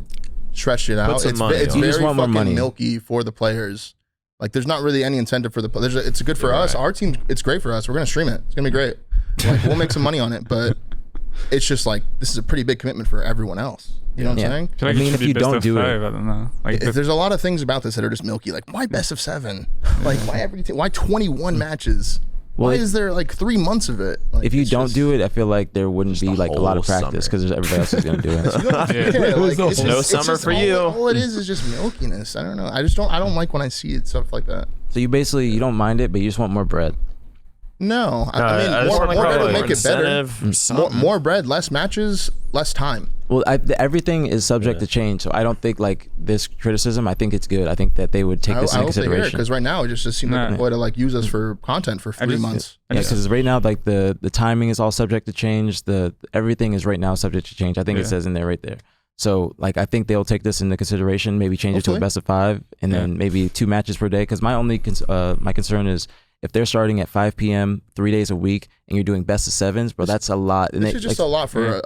[SPEAKER 3] stretched it out.
[SPEAKER 1] some
[SPEAKER 3] It's,
[SPEAKER 1] money
[SPEAKER 3] it's
[SPEAKER 1] on it.
[SPEAKER 4] You just
[SPEAKER 3] very
[SPEAKER 4] want more
[SPEAKER 3] fucking
[SPEAKER 4] money.
[SPEAKER 3] milky for the players. Like, there's not really any incentive for the players. It's good for us.
[SPEAKER 1] Right.
[SPEAKER 3] Our team, it's great for us. We're gonna stream it. It's gonna be great. Like, we'll make some money on it, but it's just like this is a pretty big commitment for everyone else. You know what
[SPEAKER 4] Yeah.
[SPEAKER 3] I'm saying?
[SPEAKER 6] I feel like
[SPEAKER 4] I mean,
[SPEAKER 6] it should
[SPEAKER 4] if
[SPEAKER 6] be
[SPEAKER 4] you
[SPEAKER 6] best
[SPEAKER 4] don't
[SPEAKER 6] of
[SPEAKER 4] do it-
[SPEAKER 6] 5, I don't know. Like
[SPEAKER 3] There's a lot of things about this that are just milky. Like, why best of 7? Like, why everything? Why 21 matches?
[SPEAKER 4] Well,
[SPEAKER 3] Why
[SPEAKER 4] it-
[SPEAKER 3] is there like 3 months of it? Like,
[SPEAKER 4] If you
[SPEAKER 3] it's
[SPEAKER 4] don't
[SPEAKER 3] just-
[SPEAKER 4] do it, I feel like there wouldn't be
[SPEAKER 1] the
[SPEAKER 4] like a lot of
[SPEAKER 1] whole
[SPEAKER 4] practice
[SPEAKER 1] summer.
[SPEAKER 4] because everybody else is gonna do it.
[SPEAKER 3] Yeah, like, it's
[SPEAKER 1] No
[SPEAKER 3] just-
[SPEAKER 1] summer
[SPEAKER 3] it's
[SPEAKER 1] for
[SPEAKER 3] just
[SPEAKER 1] you.
[SPEAKER 3] all it is just milkiness. I don't know. I don't like when I see it, stuff like that.
[SPEAKER 4] So you basically you don't mind it, but you just want more bread.
[SPEAKER 3] No, I
[SPEAKER 5] I
[SPEAKER 3] mean
[SPEAKER 5] just
[SPEAKER 3] more
[SPEAKER 5] wanna
[SPEAKER 3] bread
[SPEAKER 5] call
[SPEAKER 3] would
[SPEAKER 5] it
[SPEAKER 3] make it better.
[SPEAKER 1] Incentive,
[SPEAKER 3] More bread, less matches, less time.
[SPEAKER 4] Well, everything is subject to change, so I don't think like this criticism. I think it's good. I think that they would take this
[SPEAKER 3] I
[SPEAKER 4] into
[SPEAKER 3] hope they hear it
[SPEAKER 4] consideration.
[SPEAKER 3] because right now it just seems like a
[SPEAKER 6] Nah.
[SPEAKER 3] ploy to like use us for content for 3
[SPEAKER 6] just-
[SPEAKER 3] months.
[SPEAKER 4] Yeah, because right now, like the timing is all subject to change. Everything is right now subject to change. I think it
[SPEAKER 6] Yeah.
[SPEAKER 4] says in there right there. So like I think they'll take this into consideration. Maybe change it to a
[SPEAKER 3] Hopefully.
[SPEAKER 4] best of 5, and then maybe 2 matches per day. Because my only my concern is if they're starting at 5 p.m. 3 days a week, and you're doing best of 7s, bro, that's a lot. And
[SPEAKER 3] This
[SPEAKER 4] they-
[SPEAKER 3] is just
[SPEAKER 4] like,
[SPEAKER 3] a lot for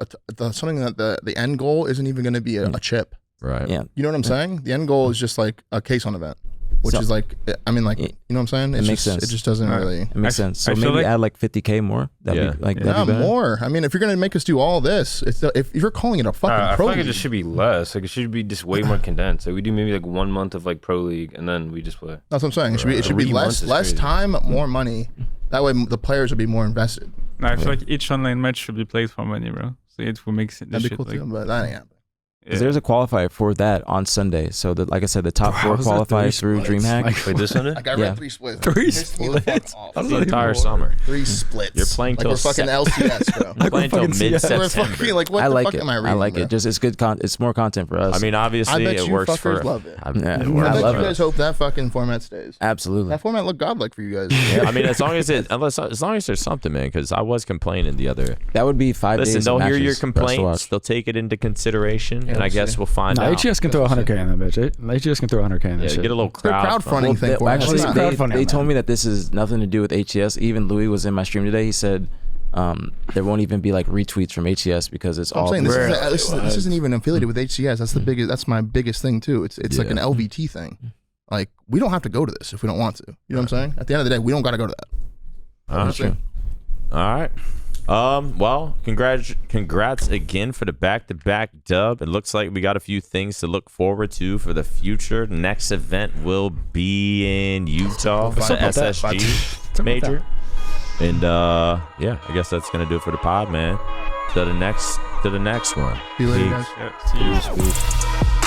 [SPEAKER 3] something that the end goal isn't even going to be a chip.
[SPEAKER 1] right?
[SPEAKER 4] yeah.
[SPEAKER 3] You know what I'm saying? The end goal is just like a case on event, which
[SPEAKER 4] So-
[SPEAKER 3] is like, I mean, like, you know what I'm saying?
[SPEAKER 4] It
[SPEAKER 3] It's
[SPEAKER 4] makes
[SPEAKER 3] just,
[SPEAKER 4] sense.
[SPEAKER 3] It just doesn't
[SPEAKER 6] Right.
[SPEAKER 3] really.
[SPEAKER 4] It makes
[SPEAKER 6] I-
[SPEAKER 4] sense. So
[SPEAKER 6] I feel
[SPEAKER 4] maybe
[SPEAKER 6] like-
[SPEAKER 4] add like 50K more. That'd
[SPEAKER 1] Yeah.
[SPEAKER 4] be like
[SPEAKER 3] Yeah,
[SPEAKER 4] that'd be better.
[SPEAKER 3] more. I mean, if you're gonna make us do all this, if you're calling it a fucking
[SPEAKER 5] I
[SPEAKER 3] pro
[SPEAKER 5] feel like it
[SPEAKER 3] league,
[SPEAKER 5] just should be less. Like it should be just way more condensed. Like we do maybe like 1 month of like pro league, and then we just play.
[SPEAKER 3] that's what I'm saying. It should be
[SPEAKER 5] 3 months
[SPEAKER 3] less
[SPEAKER 5] is crazy.
[SPEAKER 3] time, more money. That way, the players would be more invested.
[SPEAKER 6] No, I feel like each online match should be played for money, bro. So it will make it.
[SPEAKER 3] That'd be cool too, but that ain't happening.
[SPEAKER 4] Because there's a qualifier for that on Sunday. So that, like I said, the top 4
[SPEAKER 2] how's that
[SPEAKER 4] qualify
[SPEAKER 2] 3
[SPEAKER 4] through
[SPEAKER 2] splits?
[SPEAKER 4] DreamHack.
[SPEAKER 2] Like,
[SPEAKER 5] Wait, this Sunday?
[SPEAKER 3] Like I
[SPEAKER 4] Yeah.
[SPEAKER 3] read 3 splits.
[SPEAKER 2] 3
[SPEAKER 3] Piss me the fuck
[SPEAKER 2] splits?
[SPEAKER 3] off.
[SPEAKER 2] How does
[SPEAKER 1] The
[SPEAKER 2] that even
[SPEAKER 1] entire
[SPEAKER 2] work?
[SPEAKER 1] summer.
[SPEAKER 3] 3 splits.
[SPEAKER 1] You're playing
[SPEAKER 3] like
[SPEAKER 1] till
[SPEAKER 3] we're fucking LCS, bro.
[SPEAKER 1] You're playing till
[SPEAKER 2] fucking see it.
[SPEAKER 3] We're
[SPEAKER 1] mid-September.
[SPEAKER 3] fucking like what
[SPEAKER 4] I
[SPEAKER 3] the
[SPEAKER 4] like
[SPEAKER 3] fuck
[SPEAKER 4] it.
[SPEAKER 3] am I reading?
[SPEAKER 4] I like
[SPEAKER 3] bro?
[SPEAKER 4] it. Just it's good it's more content for us.
[SPEAKER 1] I mean, obviously,
[SPEAKER 3] I bet
[SPEAKER 1] it
[SPEAKER 3] you
[SPEAKER 1] works
[SPEAKER 3] fuckers
[SPEAKER 1] for.
[SPEAKER 3] love it.
[SPEAKER 1] I,
[SPEAKER 4] Yeah,
[SPEAKER 1] it
[SPEAKER 3] I
[SPEAKER 1] works
[SPEAKER 3] bet
[SPEAKER 4] love
[SPEAKER 3] you
[SPEAKER 1] for-
[SPEAKER 3] guys hope that fucking format stays.
[SPEAKER 4] absolutely.
[SPEAKER 3] That format looked godlike for you guys.
[SPEAKER 1] I mean, as long as there's something, man. Because I was complaining the other.
[SPEAKER 4] That would be 5 days.
[SPEAKER 1] Listen, they'll
[SPEAKER 4] of
[SPEAKER 1] hear your
[SPEAKER 4] matches for us to
[SPEAKER 1] complaints.
[SPEAKER 4] watch.
[SPEAKER 1] They'll take it into consideration,
[SPEAKER 3] Yeah,
[SPEAKER 1] and I
[SPEAKER 3] we'll
[SPEAKER 1] guess
[SPEAKER 3] see.
[SPEAKER 1] we'll find
[SPEAKER 2] Nah,
[SPEAKER 1] out.
[SPEAKER 2] HGS can throw 100K in that bitch. HGS can throw 100K in that
[SPEAKER 1] Yeah,
[SPEAKER 2] shit.
[SPEAKER 1] get a little
[SPEAKER 3] They're
[SPEAKER 1] crowd.
[SPEAKER 3] crowdfunding thing for it.
[SPEAKER 4] Actually,
[SPEAKER 3] It's not.
[SPEAKER 2] crowdfunding
[SPEAKER 4] they
[SPEAKER 2] on
[SPEAKER 4] told
[SPEAKER 2] that.
[SPEAKER 4] me that this is nothing to do with HCS. Even Louis was in my stream today. He said there won't even be like retweets from HCS because it's
[SPEAKER 3] I'm
[SPEAKER 4] all.
[SPEAKER 3] saying
[SPEAKER 4] through-
[SPEAKER 3] this isn't even affiliated with HCS. That's the biggest. That's my biggest thing too. It's like an
[SPEAKER 1] Yeah.
[SPEAKER 3] LVT thing. Like we don't have to go to this if we don't want to. You know what I'm saying? At the end of the day, we don't got to go to that.
[SPEAKER 1] Huh?
[SPEAKER 3] Honestly.
[SPEAKER 1] All right. Well, congrats again for the back-to-back dub. It looks like we got a few things to look forward to for the future. Next event will be in Utah, the SSG major. And yeah, I guess that's gonna do it for the pod, man. To the next one.
[SPEAKER 3] See you later, guys.
[SPEAKER 6] Yeah, see you.
[SPEAKER 5] Peace.